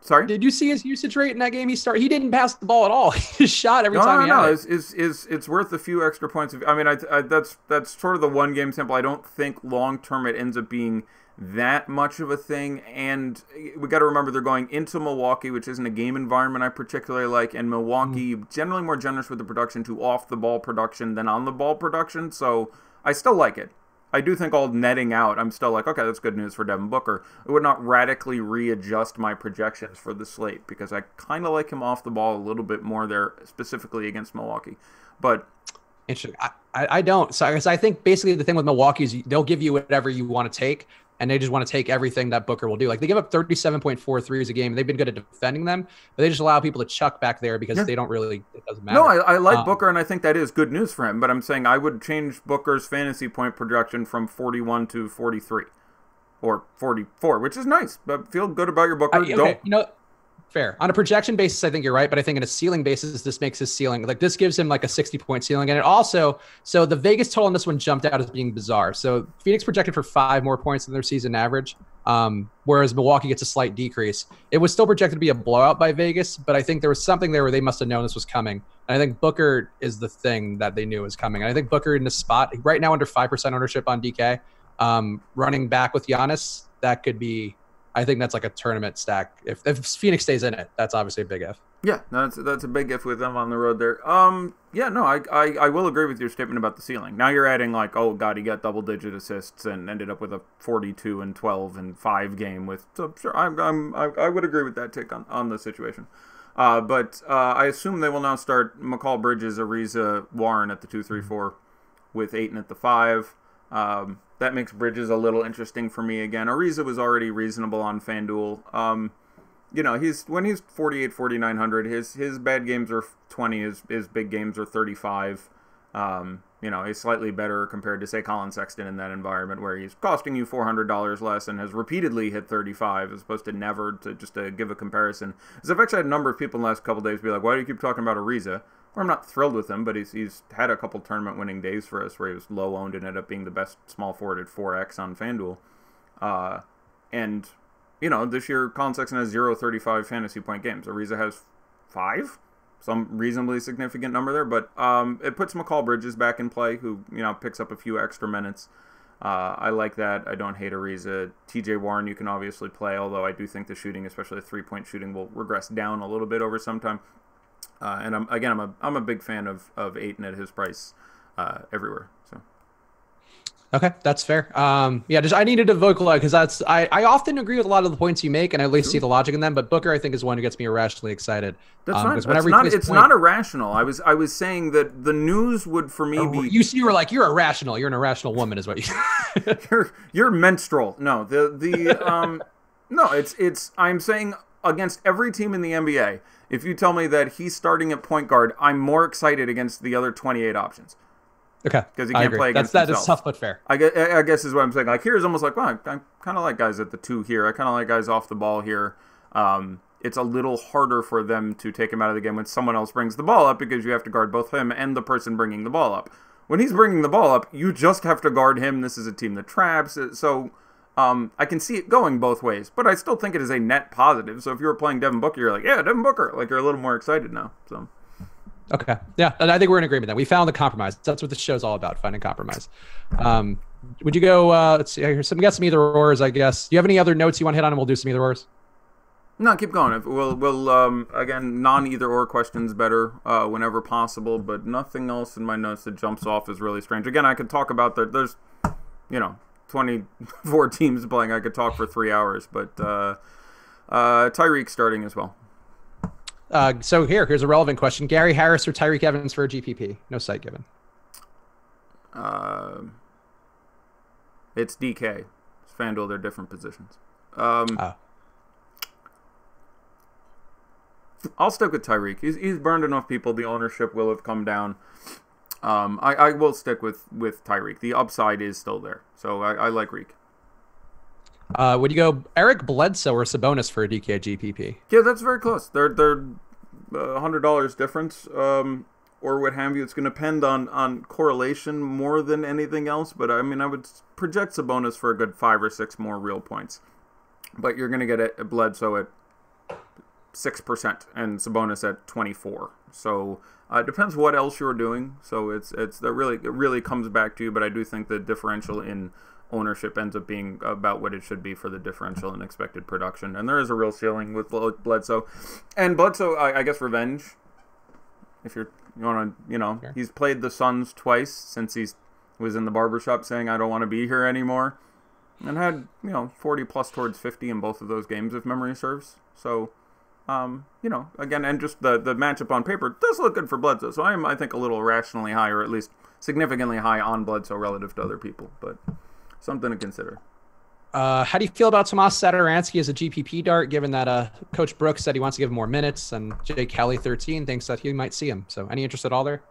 Sorry? Did you see his usage rate in that game? He didn't pass the ball at all. He shot every time he had it. It's worth a few extra points. I mean, that's sort of the one game sample. I don't think long term it ends up being that much of a thing. And we got to remember they're going into Milwaukee, which isn't a game environment I particularly like. And Milwaukee generally more generous with the production to off the ball production than on the ball production. So I still like it. I do think all netting out, I'm still like, okay, that's good news for Devin Booker. It would not radically readjust my projections for the slate because I kind of like him off the ball a little bit more there, specifically against Milwaukee. But interesting. I don't. So I think basically the thing with Milwaukee is they'll give you whatever you want to take, and they just want to take everything that Booker will do. Like they give up 37.4 threes a game. They've been good at defending them, but they just allow people to chuck back there because they don't really, it doesn't matter. No, I like Booker, and I think that is good news for him, but I'm saying I would change Booker's fantasy point projection from 41 to 43 or 44, which is nice, but feel good about your Booker. Okay. Fair. On a projection basis, I think you're right, but I think in a ceiling basis, this makes his ceiling, like this gives him like a 60-point ceiling. And it also, so the Vegas total on this one jumped out as being bizarre. So Phoenix projected for 5 more points than their season average, whereas Milwaukee gets a slight decrease. It was still projected to be a blowout by Vegas, but I think there was something there where they must have known this was coming. And I think Booker is the thing that they knew was coming. And I think Booker in this spot, right now under 5% ownership on DK, running back with Giannis, that could be, I think that's like a tournament stack. If Phoenix stays in it, that's obviously a big if. Yeah, that's a big if with them on the road there. Yeah, no, I will agree with your statement about the ceiling. Now you're adding like, oh god, he got double-digit assists and ended up with a 42 and 12 and 5 game with. So sure, I would agree with that take on the situation. But I assume they will now start McCall, Bridges, Ariza, Warren at the 2-3-4 with Ayton at the 5. That makes Bridges a little interesting for me again. Ariza was already reasonable on FanDuel. When he's 48, 4,900, his bad games are 20, his big games are 35. He's slightly better compared to, say, Colin Sexton in that environment where he's costing you $400 less and has repeatedly hit 35 as opposed to never, to give a comparison. Because I've actually had a number of people in the last couple of days be like, why do you keep talking about Ariza? Well, I'm not thrilled with him, but he's had a couple tournament-winning days for us where he was low-owned and ended up being the best small forward at 4x on FanDuel. This year, Colin Sexton has 0-35 fantasy point games. Ariza has 5, some reasonably significant number there, but it puts McCall Bridges back in play, who picks up a few extra minutes. I like that. I don't hate Ariza. TJ Warren you can obviously play, although I do think the shooting, especially the 3-point shooting, will regress down a little bit over some time. And I'm a big fan of Ayton at his price everywhere. So Okay, that's fair. Yeah, just I needed to vocalize because I often agree with a lot of the points you make, and I at least see the logic in them. But Booker, I think, is one who gets me irrationally excited. That's fine. Because whenever It's not irrational. I was saying that the news would for me be. You were like, you're irrational. You're an irrational woman, is what you. you're menstrual. No, no. It's. I'm saying against every team in the NBA. If you tell me that he's starting at point guard, I'm more excited against the other 28 options. Okay, because he can't play against that himself. Is tough but fair. I guess is what I'm saying. Like here is almost like, well, I kind of like guys at the 2 here. I kind of like guys off the ball here. It's a little harder for them to take him out of the game when someone else brings the ball up because you have to guard both him and the person bringing the ball up. When he's bringing the ball up, you just have to guard him. This is a team that traps. So I can see it going both ways, but I still think it is a net positive. So if you were playing Devin Booker, you're like, yeah, Devin Booker. Like you're a little more excited now. So. Okay. Yeah, and I think we're in agreement that we found the compromise. That's what this show's all about, finding compromise. Would you go, let's see, we got some either ors, I guess. Do you have any other notes you want to hit on, and we'll do some either ors? No, keep going. We'll again, non-either or questions better whenever possible, but nothing else in my notes that jumps off is really strange. Again, I could talk about there's, 24 teams playing. I could talk for 3 hours, but Tyreek starting as well. So here's a relevant question. Gary Harris or Tyreek Evans for a GPP? No site given. It's DK. It's FanDuel. They're different positions. I'll stick with Tyreek. He's burned enough people. The ownership will have come down. I will stick with Tyreek. The upside is still there. So I like Reek. Would you go Eric Bledsoe or Sabonis for a DK GPP? Yeah, that's very close. They're $100 difference, or what have you. It's going to depend on correlation more than anything else. But I mean, I would project Sabonis for a good 5 or 6 more real points. But you're going to get a Bledsoe at 6% and Sabonis at 24%. So it depends what else you're doing. So it really comes back to you. But I do think the differential in ownership ends up being about what it should be for the differential in expected production, and there is a real ceiling with Bledsoe. And Bledsoe, I guess, revenge. If you want to, sure. He's played the Suns twice since he was in the barbershop saying I don't want to be here anymore, and had 40 plus towards 50 in both of those games if memory serves. So, again, and just the matchup on paper does look good for Bledsoe. So I think a little irrationally high, or at least significantly high on Bledsoe relative to other people, but. Something to consider. How do you feel about Tomas Satoransky as a GPP dart, given that Coach Brooks said he wants to give him more minutes, and Jay Kelly 13 thinks that he might see him? So, any interest at all there?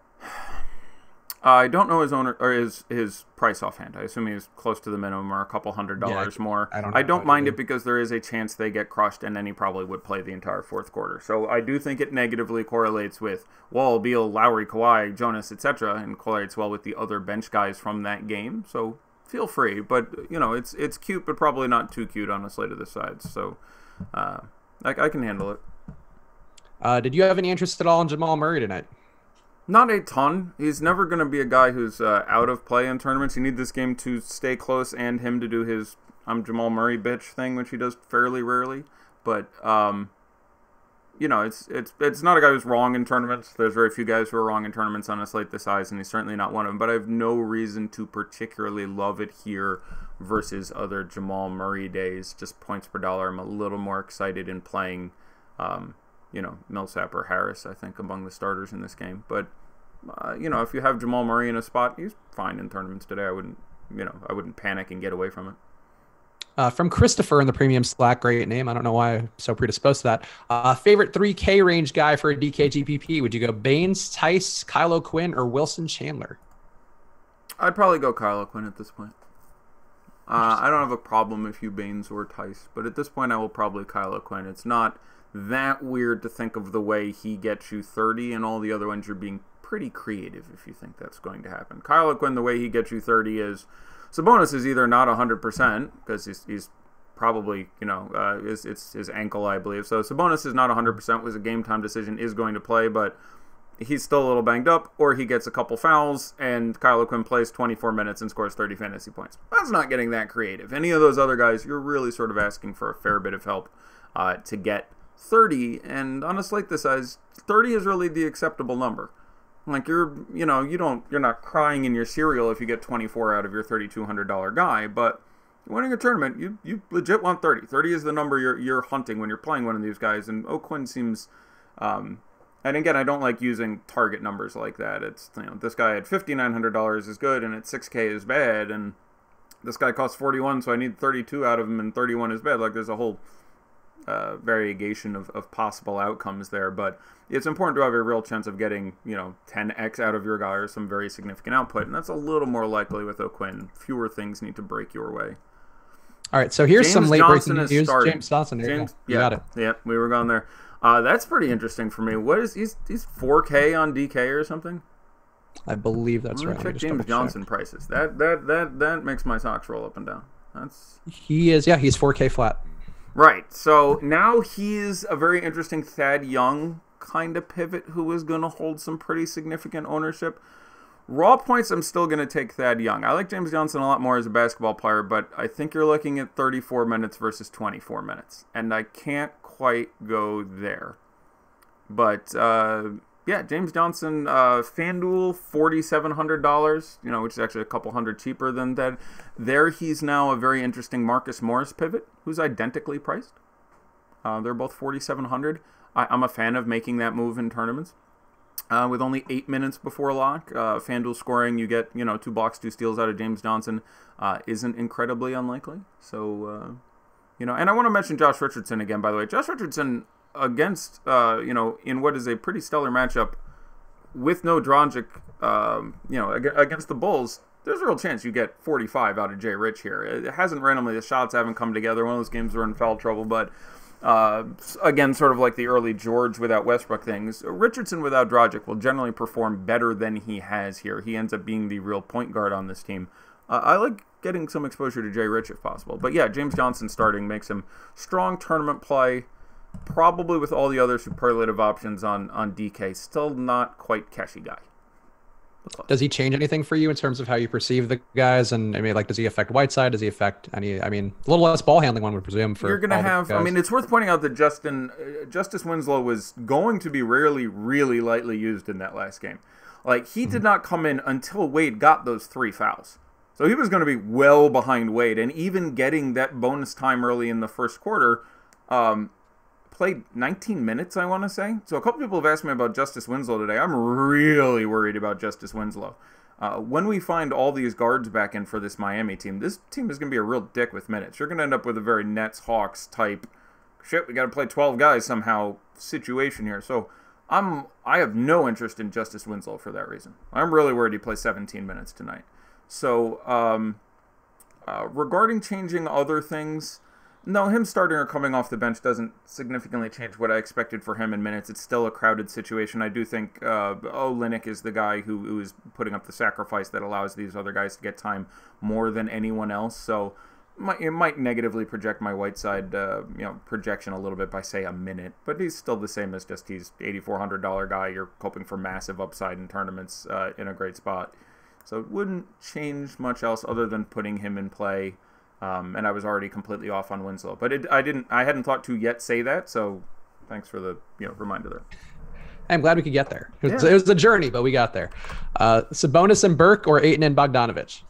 I don't know his owner or his price offhand. I assume he's close to the minimum or a couple $100 more. I don't mind it because there is a chance they get crushed, and then he probably would play the entire fourth quarter. So I do think it negatively correlates with Wall, Beal, Lowry, Kawhi, Jonas, etc., and correlates well with the other bench guys from that game. So. Feel free, but it's cute, but probably not too cute on a slate of this size. So, I can handle it. Did you have any interest at all in Jamal Murray tonight? Not a ton. He's never going to be a guy who's out of play in tournaments. You need this game to stay close and him to do his "I'm Jamal Murray, bitch" thing, which he does fairly rarely. But it's not a guy who's wrong in tournaments. There's very few guys who are wrong in tournaments on a slate this size, and he's certainly not one of them. But I have no reason to particularly love it here versus other Jamal Murray days. Just points per dollar. I'm a little more excited in playing, Millsap or Harris, I think, among the starters in this game. But, if you have Jamal Murray in a spot, he's fine in tournaments today. I wouldn't panic and get away from it. From Christopher in the premium Slack, great name. I don't know why I'm so predisposed to that. Favorite 3K range guy for a DK GPP? Would you go Baines, Tice, Kyle O'Quinn, or Wilson Chandler? I'd probably go Kyle O'Quinn at this point. I don't have a problem if you Baines or Tice, but at this point I will probably Kyle O'Quinn. It's not that weird to think of the way he gets you 30, and all the other ones you're being pretty creative if you think that's going to happen. Kyle O'Quinn, the way he gets you 30 is... Sabonis is either not 100% because he's probably, it's his ankle, I believe. So Sabonis is not 100%, was a game time decision, is going to play, but he's still a little banged up, or he gets a couple fouls, and Kyle O'Quinn plays 24 minutes and scores 30 fantasy points. That's not getting that creative. Any of those other guys, you're really sort of asking for a fair bit of help to get 30, and on a slate this size, 30 is really the acceptable number. Like you're not crying in your cereal if you get 24 out of your $3,200 guy, but winning a tournament, you legit want 30. 30 is the number you're hunting when you're playing one of these guys, and O'Quinn seems. And again, I don't like using target numbers like that. It's this guy at $5,900 is good, and at 6K is bad, and this guy costs 41, so I need 32 out of him, and 31 is bad. Like there's a whole variegation of possible outcomes there, but it's important to have a real chance of getting 10x out of your guy or some very significant output, and that's a little more likely with O'Quinn. Fewer things need to break your way. All right, so here's some late breaking news. James Johnson, you got it. Yeah, we were going there. That's pretty interesting for me. What is he's 4K on DK or something? I believe that's right. Check James Johnson prices. That makes my socks roll up and down. He's 4K flat. Right. So now he's a very interesting Thad Young kind of pivot who is going to hold some pretty significant ownership. Raw points, I'm still going to take Thad Young. I like James Johnson a lot more as a basketball player, but I think you're looking at 34 minutes versus 24 minutes, and I can't quite go there. But James Johnson, FanDuel, $4,700, which is actually a couple hundred cheaper than that. There he's now a very interesting Marcus Morris pivot, who's identically priced. They're both $4,700. I'm a fan of making that move in tournaments. With only 8 minutes before lock, FanDuel scoring, you get 2 blocks, 2 steals out of James Johnson, isn't incredibly unlikely. So, and I want to mention Josh Richardson again, by the way. Josh Richardson against, in what is a pretty stellar matchup with no Dragic, against the Bulls, there's a real chance you get 45 out of Jay Rich here. It hasn't randomly, the shots haven't come together. One of those games were in foul trouble, but again, sort of like the early George without Westbrook things, Richardson without Dragic will generally perform better than he has here. He ends up being the real point guard on this team. I like getting some exposure to Jay Rich if possible. But yeah, James Johnson starting makes him strong tournament play, probably with all the other superlative options on DK. Still not quite cashy guy. Does he change anything for you in terms of how you perceive the guys? And I mean, does he affect Whiteside? Does he affect any? I mean, a little less ball handling, one would presume. For you're going to have. I mean, it's worth pointing out that Justice Winslow was going to be really lightly used in that last game. Like he did not come in until Wade got those 3 fouls, so he was going to be well behind Wade, and even getting that bonus time early in the first quarter. Played 19 minutes, I want to say. So a couple people have asked me about Justice Winslow today. I'm really worried about Justice Winslow. When we find all these guards back in for this Miami team, this team is going to be a real dick with minutes. You're going to end up with a very Nets-Hawks type, shit, we got to play 12 guys somehow situation here. So I have no interest in Justice Winslow for that reason. I'm really worried he plays 17 minutes tonight. So regarding changing other things, no, him starting or coming off the bench doesn't significantly change what I expected for him in minutes. It's still a crowded situation. I do think Olynyk is the guy who is putting up the sacrifice that allows these other guys to get time more than anyone else. So it might negatively project my Whiteside projection a little bit by, say, a minute. But he's still the same as just he's $8,400 guy. You're hoping for massive upside in tournaments in a great spot. So it wouldn't change much else other than putting him in play. And I was already completely off on Winslow, but I hadn't thought to yet say that. So, thanks for the reminder there. I'm glad we could get there. It was a journey, but we got there. Sabonis and Burke or Ayton and Bogdanovich?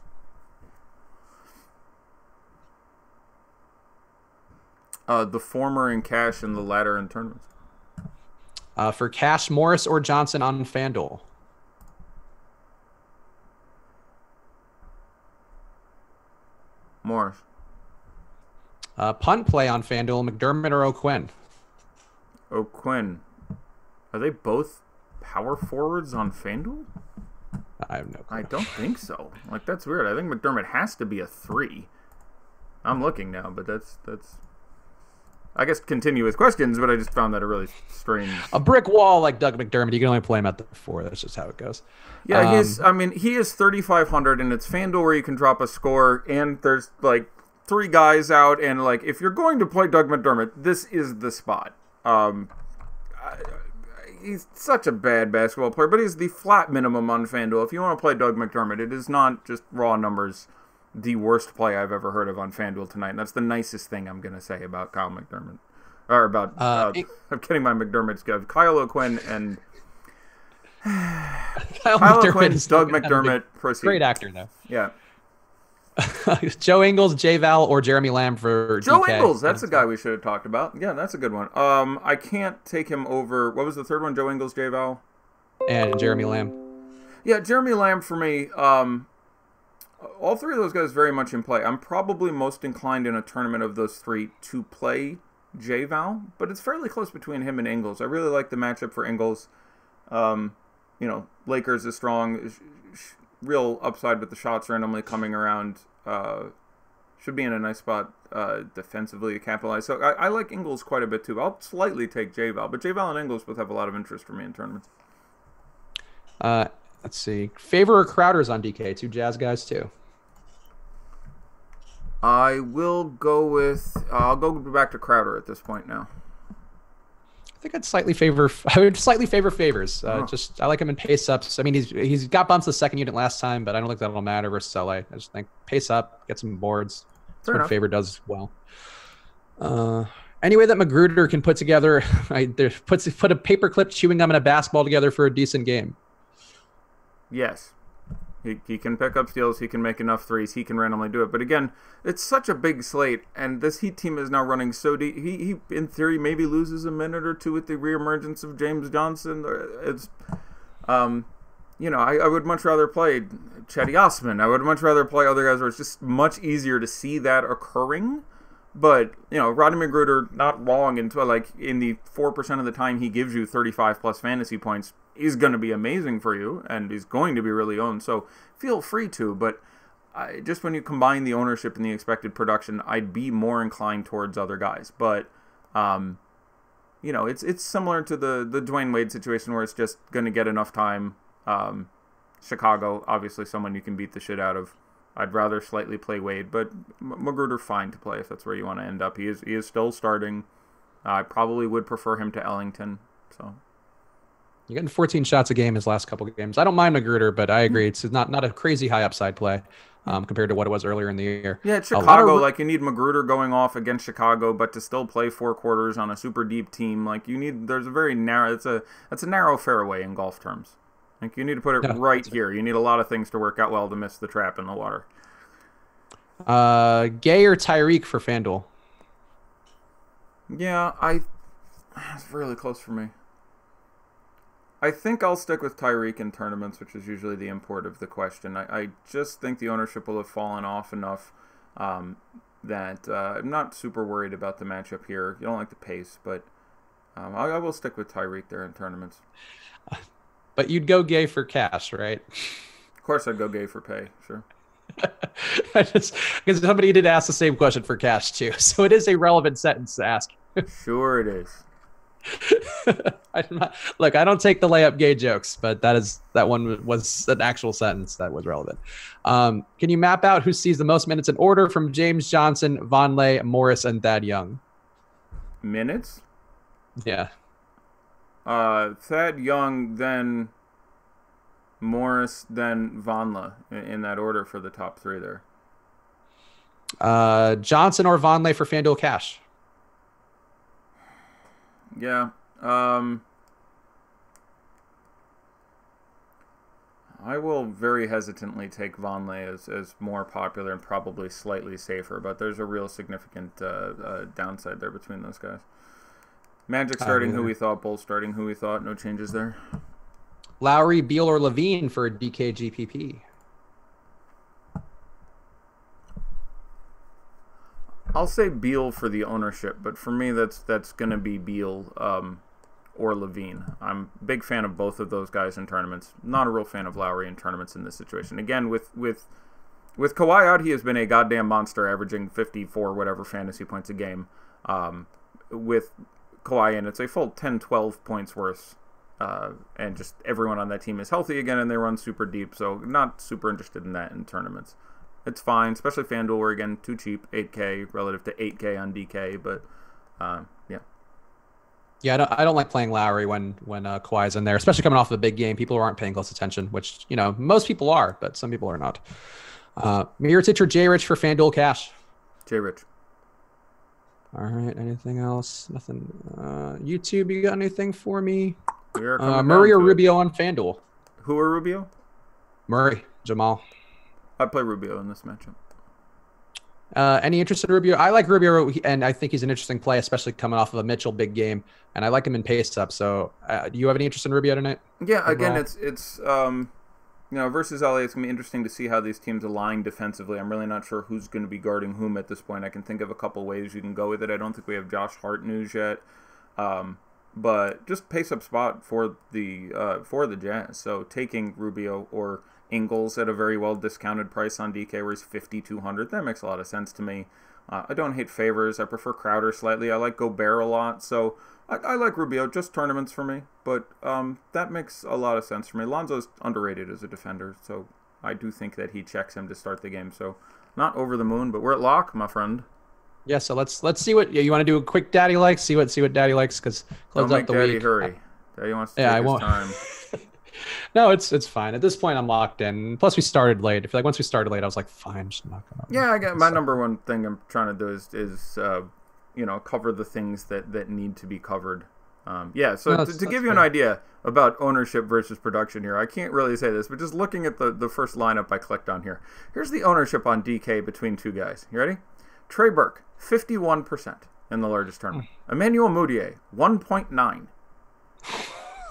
The former in cash and the latter in tournaments. For cash, Morris or Johnson on FanDuel? Morris. Punt play on FanDuel, McDermott or O'Quinn? O'Quinn. Are they both power forwards on FanDuel? I have no clue. I don't think so. Like, that's weird. I think McDermott has to be a 3. I'm looking now, but that's I guess continue with questions, but I just found that a really strange... A brick wall like Doug McDermott. You can only play him at the 4. That's just how it goes. Yeah, he is 3,500, and it's FanDuel where you can drop a score, and there's, 3 guys out, and, if you're going to play Doug McDermott, this is the spot. He's such a bad basketball player, but he's the flat minimum on FanDuel. If you want to play Doug McDermott, it is not just raw numbers the worst play I've ever heard of on FanDuel tonight. And that's the nicest thing I'm going to say about Kyle McDermott. Or about, I'm getting my McDermott's good. Kyle O'Quinn and Kyle McDermott, Doug McDermott, proceed. Great actor, though. Yeah. Joe Ingles, J Val, or Jeremy Lamb for Joe DK. Ingles, that's a guy we should have talked about. Yeah, that's a good one. I can't take him over. What was the third one? Joe Ingles, J Val, and Jeremy Lamb. Yeah, Jeremy Lamb for me. All three of those guys very much in play. I'm probably most inclined in a tournament of those three to play J Val, but it's fairly close between him and Ingles. I really like the matchup for Ingles. Lakers is strong. Real upside with the shots randomly coming around. Should be in a nice spot defensively to capitalize. So I like Ingles quite a bit too. I'll slightly take J-Val, but J-Val and Ingles both have a lot of interest for me in tournaments. Let's see. Favor or Crowder's on DK? Two Jazz guys too. I will go with. I'll go back to Crowder at this point now. I think I would slightly favor Favors. I like him in pace ups. I mean, he's got bumps the second unit last time, but I don't think that'll matter versus LA. I just think pace up, get some boards. That's what Favor does well. Any way that Magruder can put together, put a paperclip chewing gum and a basketball together for a decent game. Yes. He can pick up steals. He can make enough threes. He can randomly do it. But again, it's such a big slate, and this Heat team is now running so deep. He in theory, maybe loses a minute or two with the reemergence of James Johnson. It's, I would much rather play Chetty Osman. I would much rather play other guys where it's just much easier to see that occurring. But, Rodney Magruder, not wrong in the 4% of the time he gives you 35-plus fantasy points, he's going to be amazing for you, and he's going to be really owned. So feel free to, but just when you combine the ownership and the expected production, I'd be more inclined towards other guys. But, it's similar to the Dwayne Wade situation where it's just going to get enough time. Chicago, obviously someone you can beat the shit out of. I'd rather slightly play Wade, but Magruder fine to play if that's where you want to end up. He is still starting. I probably would prefer him to Ellington. So you're getting 14 shots a game his last couple of games. I don't mind Magruder, but I agree it's not a crazy high upside play compared to what it was earlier in the year. Yeah, it's Chicago. You need Magruder going off against Chicago, but to still play 4 quarters on a super deep team, there's a very narrow. It's a narrow fairway in golf terms. You need to put it right here. You need a lot of things to work out well to miss the trap in the water. Gay or Tyreek for FanDuel? Yeah, it's really close for me. I think I'll stick with Tyreek in tournaments, which is usually the import of the question. I just think the ownership will have fallen off enough that I'm not super worried about the matchup here. You don't like the pace, but I will stick with Tyreek there in tournaments. But you'd go Gay for cash, right? Of course I'd go Gay for pay, sure. Because somebody did ask the same question for cash, too. So it is a relevant sentence to ask. Sure it is. I don't take the layup Gay jokes, but that one was an actual sentence that was relevant. Can you map out who sees the most minutes in order from James Johnson, Vonleh, Morris, and Thad Young? Minutes? Yeah. Thad Young, then Morris, then Vonleh in that order for the top 3 there. Johnson or Vonleh for FanDuel cash? Yeah. I will very hesitantly take Vonleh as more popular and probably slightly safer, but there's a real significant downside there between those guys. Magic starting who we thought, Bulls starting who we thought. No changes there. Lowry, Beal, or Levine for DK GPP? I'll say Beal for the ownership, but for me that's going to be Beal or Levine. I'm a big fan of both of those guys in tournaments. Not a real fan of Lowry in tournaments in this situation. Again, with Kawhi out, he has been a goddamn monster, averaging 54 whatever fantasy points a game. With Kawhi in, it's a full 10, 12 points worth. And just everyone on that team is healthy again, and they run super deep, so not super interested in that in tournaments. It's fine, especially FanDuel, where, again, too cheap, 8K relative to 8K on DK, but yeah. Yeah, I don't like playing Lowry when Kawhi's in there, especially coming off of a big game. People aren't paying close attention, which, most people are, but some people are not. Mirotic or J-Rich for FanDuel cash? J-Rich. All right, anything else? Nothing. YouTube, you got anything for me? We are coming Murray down or to it. Rubio on FanDuel? Who are Rubio? Murray, Jamal. I play Rubio in this matchup. Any interest in Rubio? I like Rubio, and I think he's an interesting play, especially coming off of a Mitchell big game. And I like him in pace up. So, do you have any interest in Rubio tonight? Yeah, again, overall? it's versus LA, it's gonna be interesting to see how these teams align defensively. I'm really not sure who's going to be guarding whom at this point. I can think of a couple ways you can go with it. I don't think we have Josh Hart news yet, but just pace up spot for the Jazz. So taking Rubio or Ingles at a very well discounted price on DK, where he's 5,200. That makes a lot of sense to me. I don't hate favors. I prefer Crowder slightly. I like Gobert a lot. So I like Rubio, just tournaments for me. But that makes a lot of sense for me. Lonzo's underrated as a defender, so I do think that he checks him to start the game. So not over the moon, but we're at lock, my friend. Yeah, so let's see what you want to do. A quick Daddy likes. See what Daddy likes, because close Don't out make the Daddy week. hurry. Daddy wants to Yeah, take I his won't. time. No, it's fine. At this point, I'm locked in. Plus, we started late. I feel like once we started late, I was like, fine, I'm just not gonna. Yeah, I get my number one thing I'm trying to do is cover the things that need to be covered. So No, to give you fair. an idea about ownership versus production here, I can't really say this, but just looking at the first lineup I clicked on here, here's the ownership on DK between two guys. You ready? Trey Burke, 51% in the largest tournament. Emmanuel Mudiay, 1.9.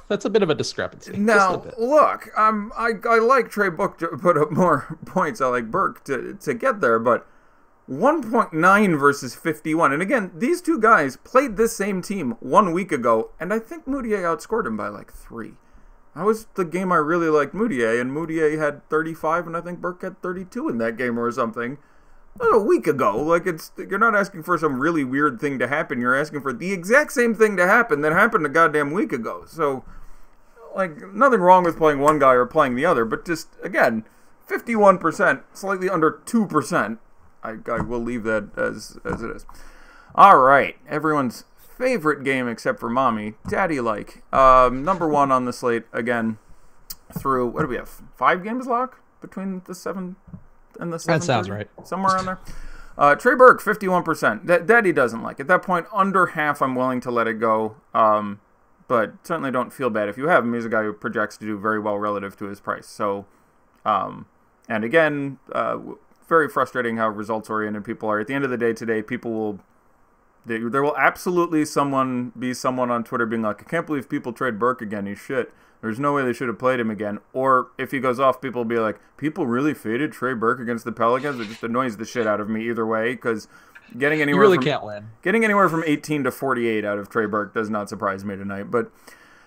That's a bit of a discrepancy. Just a Now, bit. look, I like Trey Burke to put up more points. I like Burke to get there, but 1.9 versus 51. And again, these two guys played this same team 1 week ago, and I think Mudiay outscored him by like 3. That was the game I really liked Mudiay, and Mudiay had 35, and I think Burke had 32 in that game or something. A week ago. Like, you're not asking for some really weird thing to happen. You're asking for the exact same thing to happen that happened a goddamn week ago. So, like, nothing wrong with playing one guy or playing the other, but just, again, 51%, slightly under 2%. I will leave that as it is. All right, everyone's favorite game except for mommy, Daddy-like. Number one on the slate, again, through, what do we have, 5 games lock between the 7 and the 7? That sounds right. Somewhere on there. Trey Burke, 51%. Daddy doesn't like. At that point, under half, I'm willing to let it go. But certainly don't feel bad if you have him. He's a guy who projects to do very well relative to his price. So, and again, very frustrating how results-oriented people are. At the end of the day today, people will... There will absolutely be someone on Twitter being like, I can't believe people trade Burke again. He's shit. There's no way they should have played him again. Or if he goes off, people will be like, people really faded Trey Burke against the Pelicans? It just annoys the shit out of me either way, because getting anywhere can't win. Getting anywhere from 18 to 48 out of Trey Burke does not surprise me tonight. But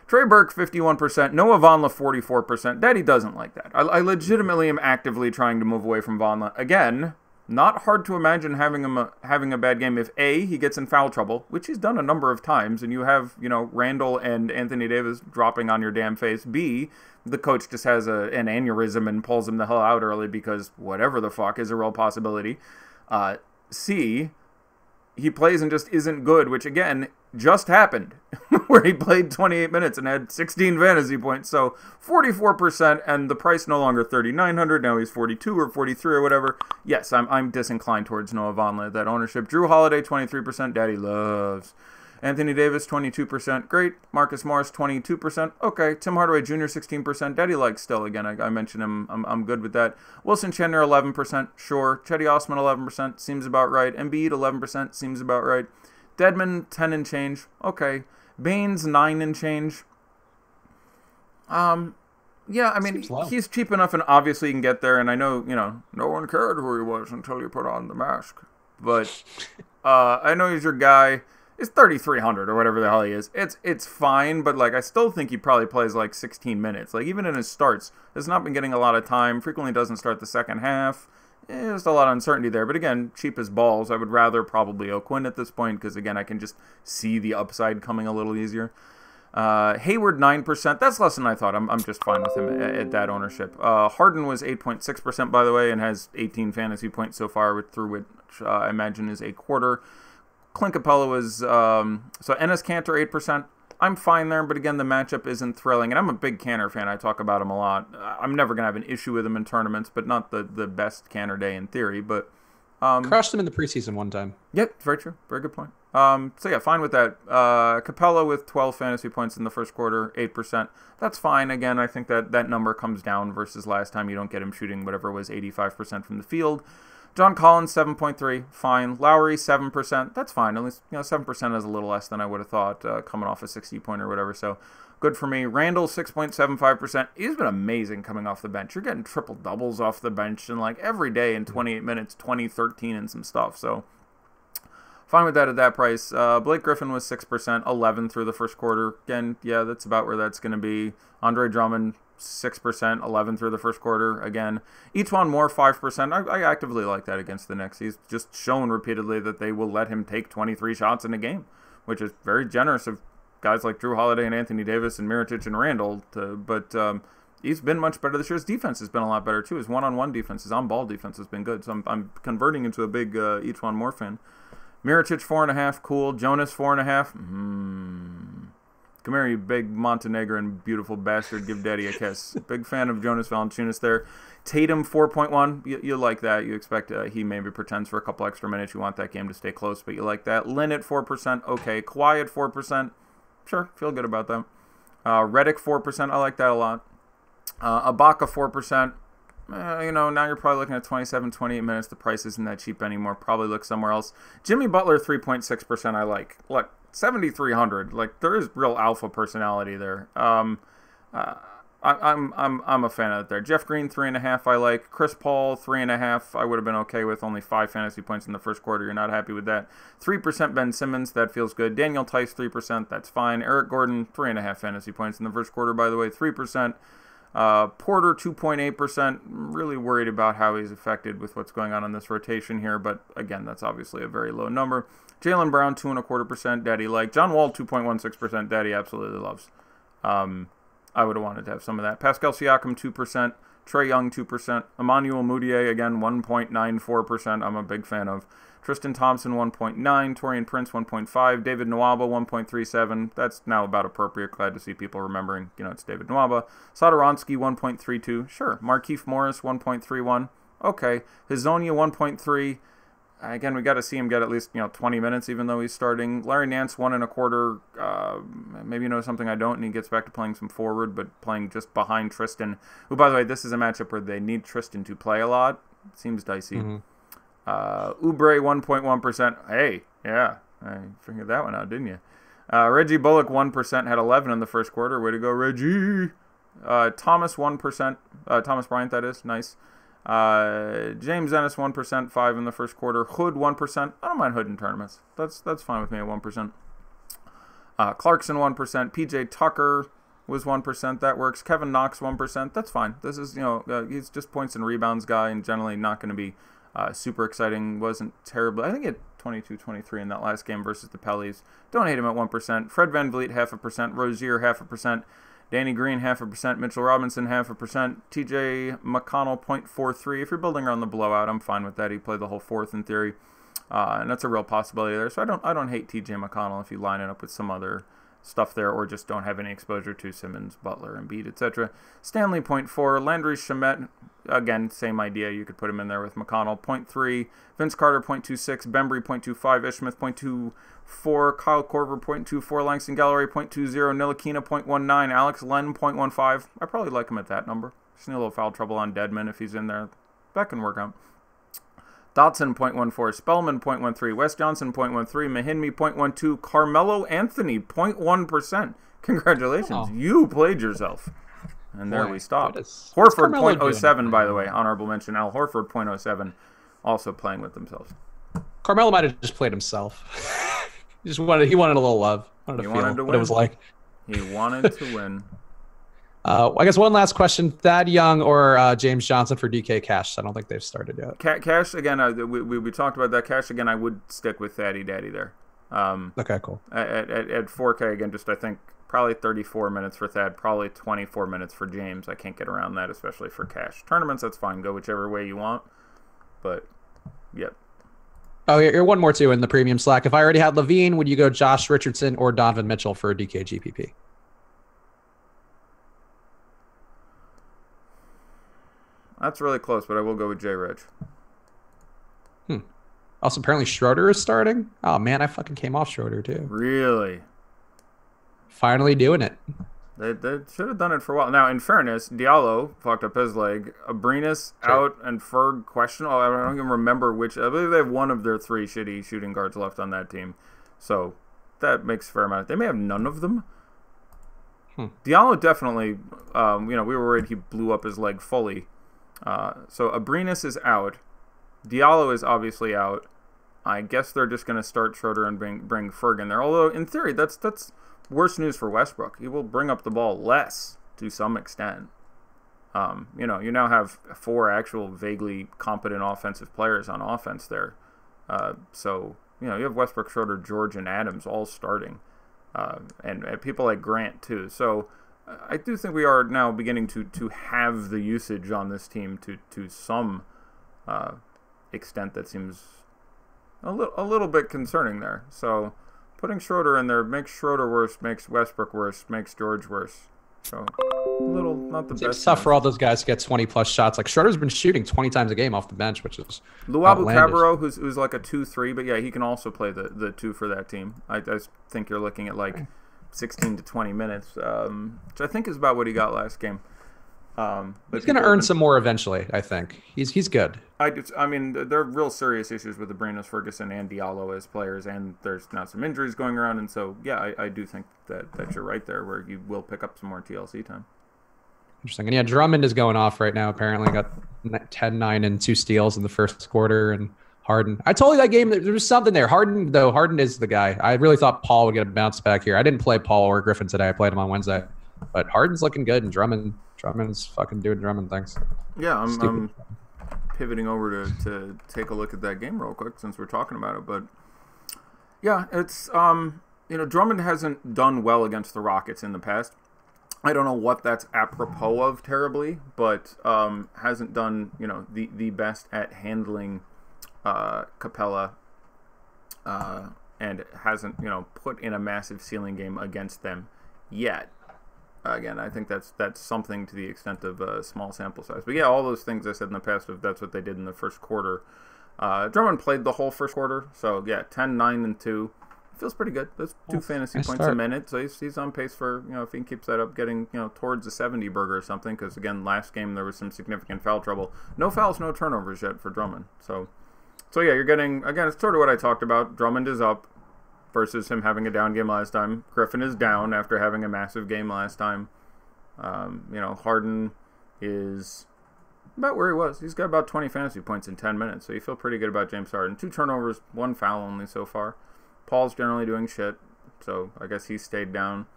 Trey Burke, 51%. Noah Vonleh, 44%. Daddy doesn't like that. I legitimately am actively trying to move away from Vonleh. Again, not hard to imagine having a bad game if A, he gets in foul trouble, which he's done a number of times, and you have, Randall and Anthony Davis dropping on your damn face. B, the coach just has an aneurysm and pulls him the hell out early because whatever the fuck is a real possibility. C, he plays and just isn't good, which again just happened, where he played 28 minutes and had 16 fantasy points. So 44%, and the price no longer 3,900. Now he's 42 or 43 or whatever. Yes, I'm disinclined towards Noah Vonleh, that ownership. Drew Holiday, 23%. Daddy loves. Anthony Davis, 22%. Great. Marcus Morris, 22%. Okay. Tim Hardaway Jr., 16%. Daddy likes still. Again, I mentioned him. I'm good with that. Wilson Chandler, 11%. Sure. Chetty Osman, 11%. Seems about right. Embiid, 11%. Seems about right. Dedmon, 10 and change. Okay. Baines, 9 and change. Yeah, I mean, he's cheap enough, and obviously he can get there, and I know, no one cared who he was until you put on the mask. But I know he's your guy. It's 3,300 or whatever the hell he is. It's fine, but, like, I still think he probably plays, like, 16 minutes. Like, even in his starts, has not been getting a lot of time, frequently doesn't start the second half. There's a lot of uncertainty there. But again, cheap as balls. I would rather probably O'Quinn at this point because, again, I can just see the upside coming a little easier. Hayward, 9%. That's less than I thought. I'm just fine with him at that ownership. Harden was 8.6%, by the way, and has 18 fantasy points so far, through which I imagine is a quarter. Clint Capella was... so Enes Kanter, 8%. I'm fine there, but again, the matchup isn't thrilling. And I'm a big Kanter fan. I talk about him a lot. I'm never going to have an issue with him in tournaments, but not the best Kanter day in theory. But Crushed them in the preseason one time. Yep, very true. Very good point. So yeah, fine with that. Capella with 12 fantasy points in the first quarter, 8%. That's fine. Again, I think that number comes down versus last time. You don't get him shooting whatever it was 85% from the field. John Collins, 7.3, fine. Lowry, 7%. That's fine. At least 7% is a little less than I would have thought coming off a 60-point or whatever. So good for me. Randall, 6.75%. He's been amazing coming off the bench. You're getting triple doubles off the bench and like every day in 28 minutes, 20, 13, and some stuff. So fine with that at that price. Blake Griffin was 6%, 11 through the first quarter. Again, yeah, that's about where that's going to be. Andre Drummond, 6%, 11 through the first quarter. Again, each one more 5%. I actively like that against the Knicks. He's just shown repeatedly that they will let him take 23 shots in a game, which is very generous of guys like Drew Holiday and Anthony Davis and Mirotic and Randall. But he's been much better this year. His defense has been a lot better too. His one-on-one defense, his on-ball defense has been good. So I'm converting into a big each one more fan. Mirotic 4.5, cool. Jonas 4.5. Come here, you big Montenegrin beautiful bastard. Give daddy a kiss. Big fan of Jonas Valanciunas there. Tatum 4.1. You like that. You expect he maybe pretends for a couple extra minutes. You want that game to stay close, but you like that. Lynn at 4%. Okay. Kawhi at 4%. Sure. Feel good about that. Redick 4%. I like that a lot. Ibaka 4%. Now you're probably looking at 27, 28 minutes. The price isn't that cheap anymore. Probably look somewhere else. Jimmy Butler 3.6%. I like. Look. 7,300. Like there is real alpha personality there. I'm a fan of it there. Jeff Green 3.5. I like. Chris Paul 3.5. I would have been okay with only 5 fantasy points in the first quarter. You're not happy with that. 3% Ben Simmons. That feels good. Daniel Tice 3%. That's fine. Eric Gordon 3.5 fantasy points in the first quarter. By the way, 3%. Porter 2.8%. Really worried about how he's affected with what's going on in this rotation here, but again, that's obviously a very low number. Jaylen Brown 2.25%. Daddy like. John Wall 2.16%. Daddy absolutely loves. I would have wanted to have some of that. Pascal Siakam 2%. Trae Young 2%. Emmanuel Mudiay again 1.94%. I'm a big fan of. Tristan Thompson 1.9, Taurean Prince 1.5, David Nwaba 1.37. That's now about appropriate. Glad to see people remembering, it's David Nwaba. Satoransky 1.32. Sure. Markieff Morris 1.31. Okay. Hazonia 1.3. Again, we got to see him get at least 20 minutes, even though he's starting. Larry Nance 1.25. Maybe you know something I don't, and he gets back to playing some forward, but playing just behind Tristan. Who, by the way, this is a matchup where they need Tristan to play a lot. It seems dicey. Mm-hmm. Oubre 1.1%. Hey, yeah, I figured that one out, didn't you? Reggie Bullock 1%, had 11 in the first quarter. Way to go, Reggie. Thomas 1%. Thomas Bryant, that is. Nice. James Ennis 1%, 5 in the first quarter. Hood 1%. I don't mind Hood in tournaments. That's fine with me at 1%. Clarkson 1%. PJ Tucker was 1%. That works. Kevin Knox 1%. That's fine. This is he's just points and rebounds guy, and generally not going to be super exciting. Wasn't terrible. I think he had 22-23 in that last game versus the Pellies. Don't hate him at 1%. Fred VanVleet 0.5%. Rozier 0.5%. Danny Green 0.5%. Mitchell Robinson 0.5%. TJ McConnell 0.43. If you're building around the blowout, I'm fine with that. He played the whole fourth in theory, and that's a real possibility there. So I don't hate TJ McConnell if you line it up with some other stuff there, or just don't have any exposure to Simmons, Butler, Embiid, etc. Stanley 0.4, Landry Shamet, again, same idea. You could put him in there with McConnell 0.3, Vince Carter 0.26, Bembry 0.25, Ish Smith 0.24, Kyle Korver 0.24, Langston Gallery 0.20, Ntilikina 0.19, Alex Len 0.15. I probably like him at that number. Just need a little foul trouble on Deadman if he's in there. That can work out. Dotson 0.14, Spellman 0.13, Wes Johnson 0.13, Mahinmi 0.12, Carmelo Anthony 0.1%. Congratulations, you played yourself. And there we stop. Horford 0.07, by the way, honorable mention. Al Horford 0.07, also playing with themselves. Carmelo might have just played himself. he wanted a little love. Wanted to feel what it was like. He wanted to win. I guess one last question: Thad Young or James Johnson for DK Cash? I don't think they've started yet. Cash again. We talked about that. Cash again. I would stick with Thaddy Daddy there. Okay, cool. At 4K again, just I think probably 34 minutes for Thad, probably 24 minutes for James. I can't get around that, especially for Cash tournaments. That's fine. Go whichever way you want. But yep. Oh, you're one more too in the premium Slack. If I already had Levine, would you go Josh Richardson or Donovan Mitchell for a DK GPP? That's really close, but I will go with J. Rich. Also, apparently Schroeder is starting. Oh man, I fucking came off Schroeder too. Really? Finally doing it. They should have done it for a while. Now, in fairness, Diallo fucked up his leg. Abrinas out and Ferg questionable. I don't even remember which. I believe they have one of their 3 shitty shooting guards left on that team. So that makes a fair amount. They may have none of them. Diallo definitely, we were worried he blew up his leg fully. So Abrinas is out. Diallo is obviously out. I guess they're just going to start Schroeder and bring Ferg in there. Although, in theory, that's worse news for Westbrook. He will bring up the ball less to some extent. You now have 4 actual vaguely competent offensive players on offense there. So, you have Westbrook, Schroeder, George, and Adams all starting. And people like Grant, too. So, I do think we are now beginning to have the usage on this team to some extent that seems a little bit concerning there. So, putting Schroeder in there makes Schroeder worse, makes Westbrook worse, makes George worse. So, not the best. It's tough for all those guys to get 20-plus shots. Like, Schroeder's been shooting 20 times a game off the bench, which is Luabu Cabarro, who's like a 2-3, but yeah, he can also play the 2 for that team. I think you're looking at like 16 to 20 minutes, which I think is about what he got last game. He's going to earn some more eventually, I think. He's good. I mean, there are real serious issues with Abrinas, Ferguson, and Diallo as players, and there's now some injuries going around, and so, yeah, I do think that you're right there, where you will pick up some more TLC time. Interesting. And yeah, Drummond is going off right now, apparently. Got 10, 9, and 2 steals in the first quarter, and Harden. I told you that game, there was something there. Harden is the guy. I really thought Paul would get a bounce back here. I didn't play Paul or Griffin today. I played him on Wednesday. But Harden's looking good, and Drummond's fucking doing Drummond things. Yeah, I'm pivoting over to take a look at that game real quick since we're talking about it. But yeah, it's Drummond hasn't done well against the Rockets in the past. I don't know what that's apropos of terribly, but hasn't done the best at handling Capella, and hasn't put in a massive ceiling game against them yet. Again, I think that's something to the extent of a small sample size. But yeah, all those things I said in the past, if that's what they did in the first quarter. Drummond played the whole first quarter, so yeah, 10, 9, and 2. Feels pretty good. That's 2 fantasy points a minute, so he's on pace for, if he keeps that up, getting, towards the 70 burger or something, because again, last game there was some significant foul trouble. No fouls, no turnovers yet for Drummond. So yeah, you're getting, again, it's sort of what I talked about. Drummond is up versus him having a down game last time. Griffin is down after having a massive game last time. Harden is about where he was. He's got about 20 fantasy points in 10 minutes, so you feel pretty good about James Harden. 2 turnovers, 1 foul only so far. Paul's generally doing shit, so I guess he stayed down.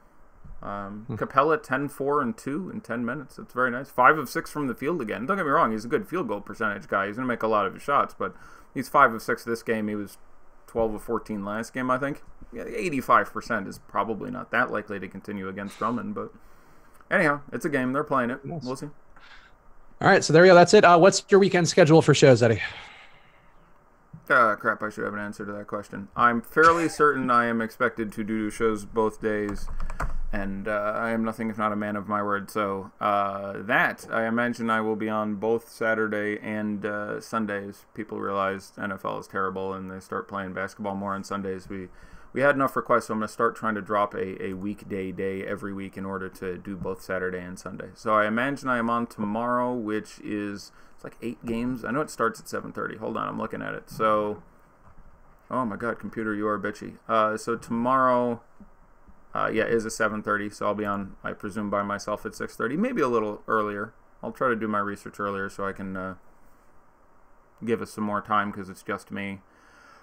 Capella 10, 4, and 2 in 10 minutes. That's very nice. 5 of 6 from the field again. Don't get me wrong, he's a good field goal percentage guy. He's going to make a lot of his shots, but he's 5 of 6 this game. He was 12 of 14 last game, I think. Yeah, 85% is probably not that likely to continue against Drummond, but anyhow, it's a game. They're playing it. Nice. We'll see. All right, so there we go. That's it. What's your weekend schedule for shows, Eddie? Crap, I should have an answer to that question. I'm fairly certain I am expected to do shows both days, and I am nothing if not a man of my word. So that, I imagine I will be on both Saturday and Sundays. People realize NFL is terrible, and they start playing basketball more on Sundays. We had enough requests, so I'm going to start trying to drop a weekday day every week in order to do both Saturday and Sunday. So I imagine I am on tomorrow, which is... It's like 8 games. I know it starts at 7:30. Hold on, I'm looking at it. So, oh my God, computer, you are bitchy. So tomorrow, is a 7:30. So I'll be on, I presume, by myself at 6:30, maybe a little earlier. I'll try to do my research earlier so I can give us some more time because it's just me.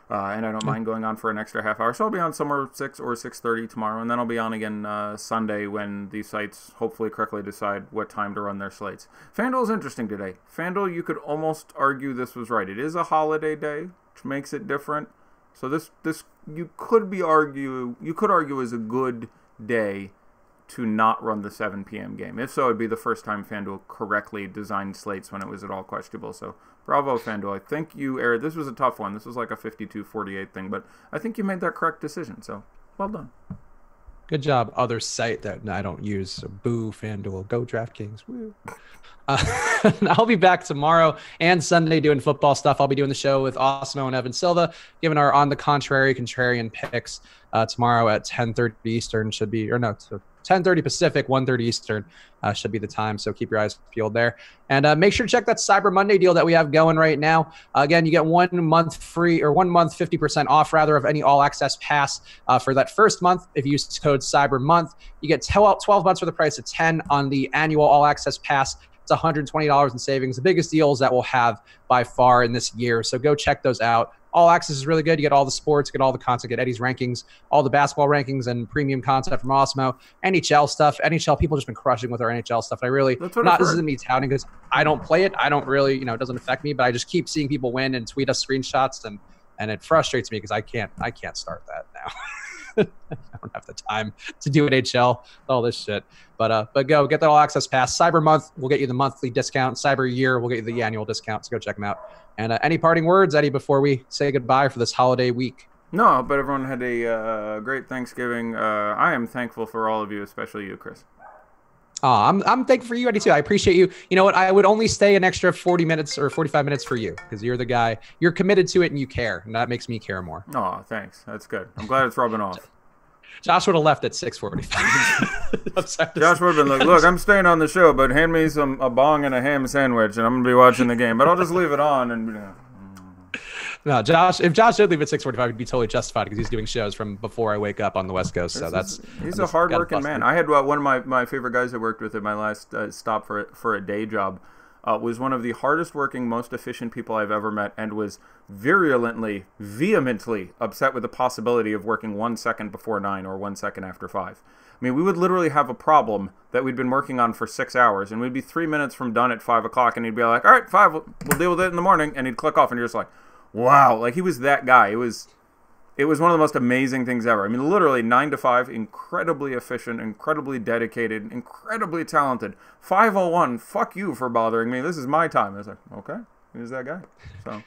And I don't mind going on for an extra half hour. So I'll be on somewhere 6 or 6:30 tomorrow, and then I'll be on again Sunday when these sites hopefully correctly decide what time to run their slates. FanDuel is interesting today. FanDuel, you could almost argue this was right. It is a holiday day, which makes it different. So this you could argue is a good day to not run the 7 p.m. game. If so, it'd be the first time FanDuel correctly designed slates when it was at all questionable. So bravo, FanDuel. I think you erred. This was a tough one. This was like a 52-48 thing, but I think you made that correct decision. So well done. Good job. Other site that I don't use. So boo, FanDuel. Go DraftKings. Woo. I'll be back tomorrow and Sunday doing football stuff. I'll be doing the show with Osmo and Evan Silva, giving our on the contrarian picks tomorrow at 10:30 Eastern. Should be, or no, 10:30 Pacific, 1:30 Eastern should be the time. So keep your eyes peeled there. And make sure to check that Cyber Monday deal that we have going right now. Again, you get 1 month free, or 1 month 50% off rather, of any all access pass for that first month. If you use code Cyber Month, you get 12 months for the price of 10 on the annual all access pass. It's $120 in savings. The biggest deals that we'll have by far in this year. So go check those out. All access is really good. You get all the sports, get all the content, get Eddie's rankings, all the basketball rankings, and premium content from Osmo. NHL stuff. NHL, people just been crushing with our NHL stuff. And I really, this isn't me touting because I don't play it. I don't really, it doesn't affect me, but I just keep seeing people win and tweet us screenshots, and it frustrates me because I can't start that now. I don't have the time to do NHL, all this shit. But go get that all access pass. Cyber Month will get you the monthly discount. Cyber Year will get you the annual discount. So go check them out. And any parting words, Eddie, before we say goodbye for this holiday week? No, but everyone had a great Thanksgiving. I am thankful for all of you, especially you, Chris. I'm thankful for you, Eddie, too. I appreciate you. You know what? I would only stay an extra 40 minutes or 45 minutes for you because you're the guy. You're committed to it and you care. And that makes me care more. Oh, thanks. That's good. I'm glad it's rubbing off. Josh would have left at 6:45. Josh would have been like, look, I'm staying on the show, but hand me a bong and a ham sandwich, and I'm going to be watching the game. But I'll just leave it on. And No, Josh. If Josh did leave at 6:45, he'd be totally justified because he's doing shows from before I wake up on the West Coast. So he's a hardworking man. I had one of my favorite guys I worked with at my last stop for a day job. Was one of the hardest working, most efficient people I've ever met, and was vehemently upset with the possibility of working 1 second before 9 or 1 second after 5. I mean, we would literally have a problem that we'd been working on for 6 hours, and we'd be 3 minutes from done at 5 o'clock, and he'd be like, all right, 5, we'll deal with it in the morning, and he'd click off, and you're just like, wow. Like, he was that guy. It was one of the most amazing things ever. I mean, literally 9 to 5, incredibly efficient, incredibly dedicated, incredibly talented. 5:01, fuck you for bothering me. This is my time. I was like, okay, he's that guy. So,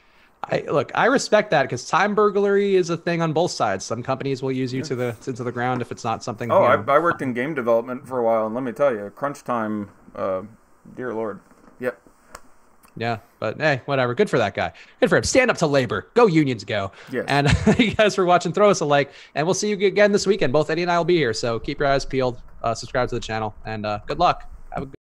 I respect that because time burglary is a thing on both sides. Some companies will use you to the ground if it's not something. Oh, I worked in game development for a while, and let me tell you, crunch time, dear Lord. Yep. Yeah, but hey, whatever. Good for that guy. Good for him. Stand up to labor. Go Unions, go. Yes. And you guys for watching. Throw us a like, and we'll see you again this weekend. Both Eddie and I will be here, so keep your eyes peeled. Subscribe to the channel, and good luck. Have a good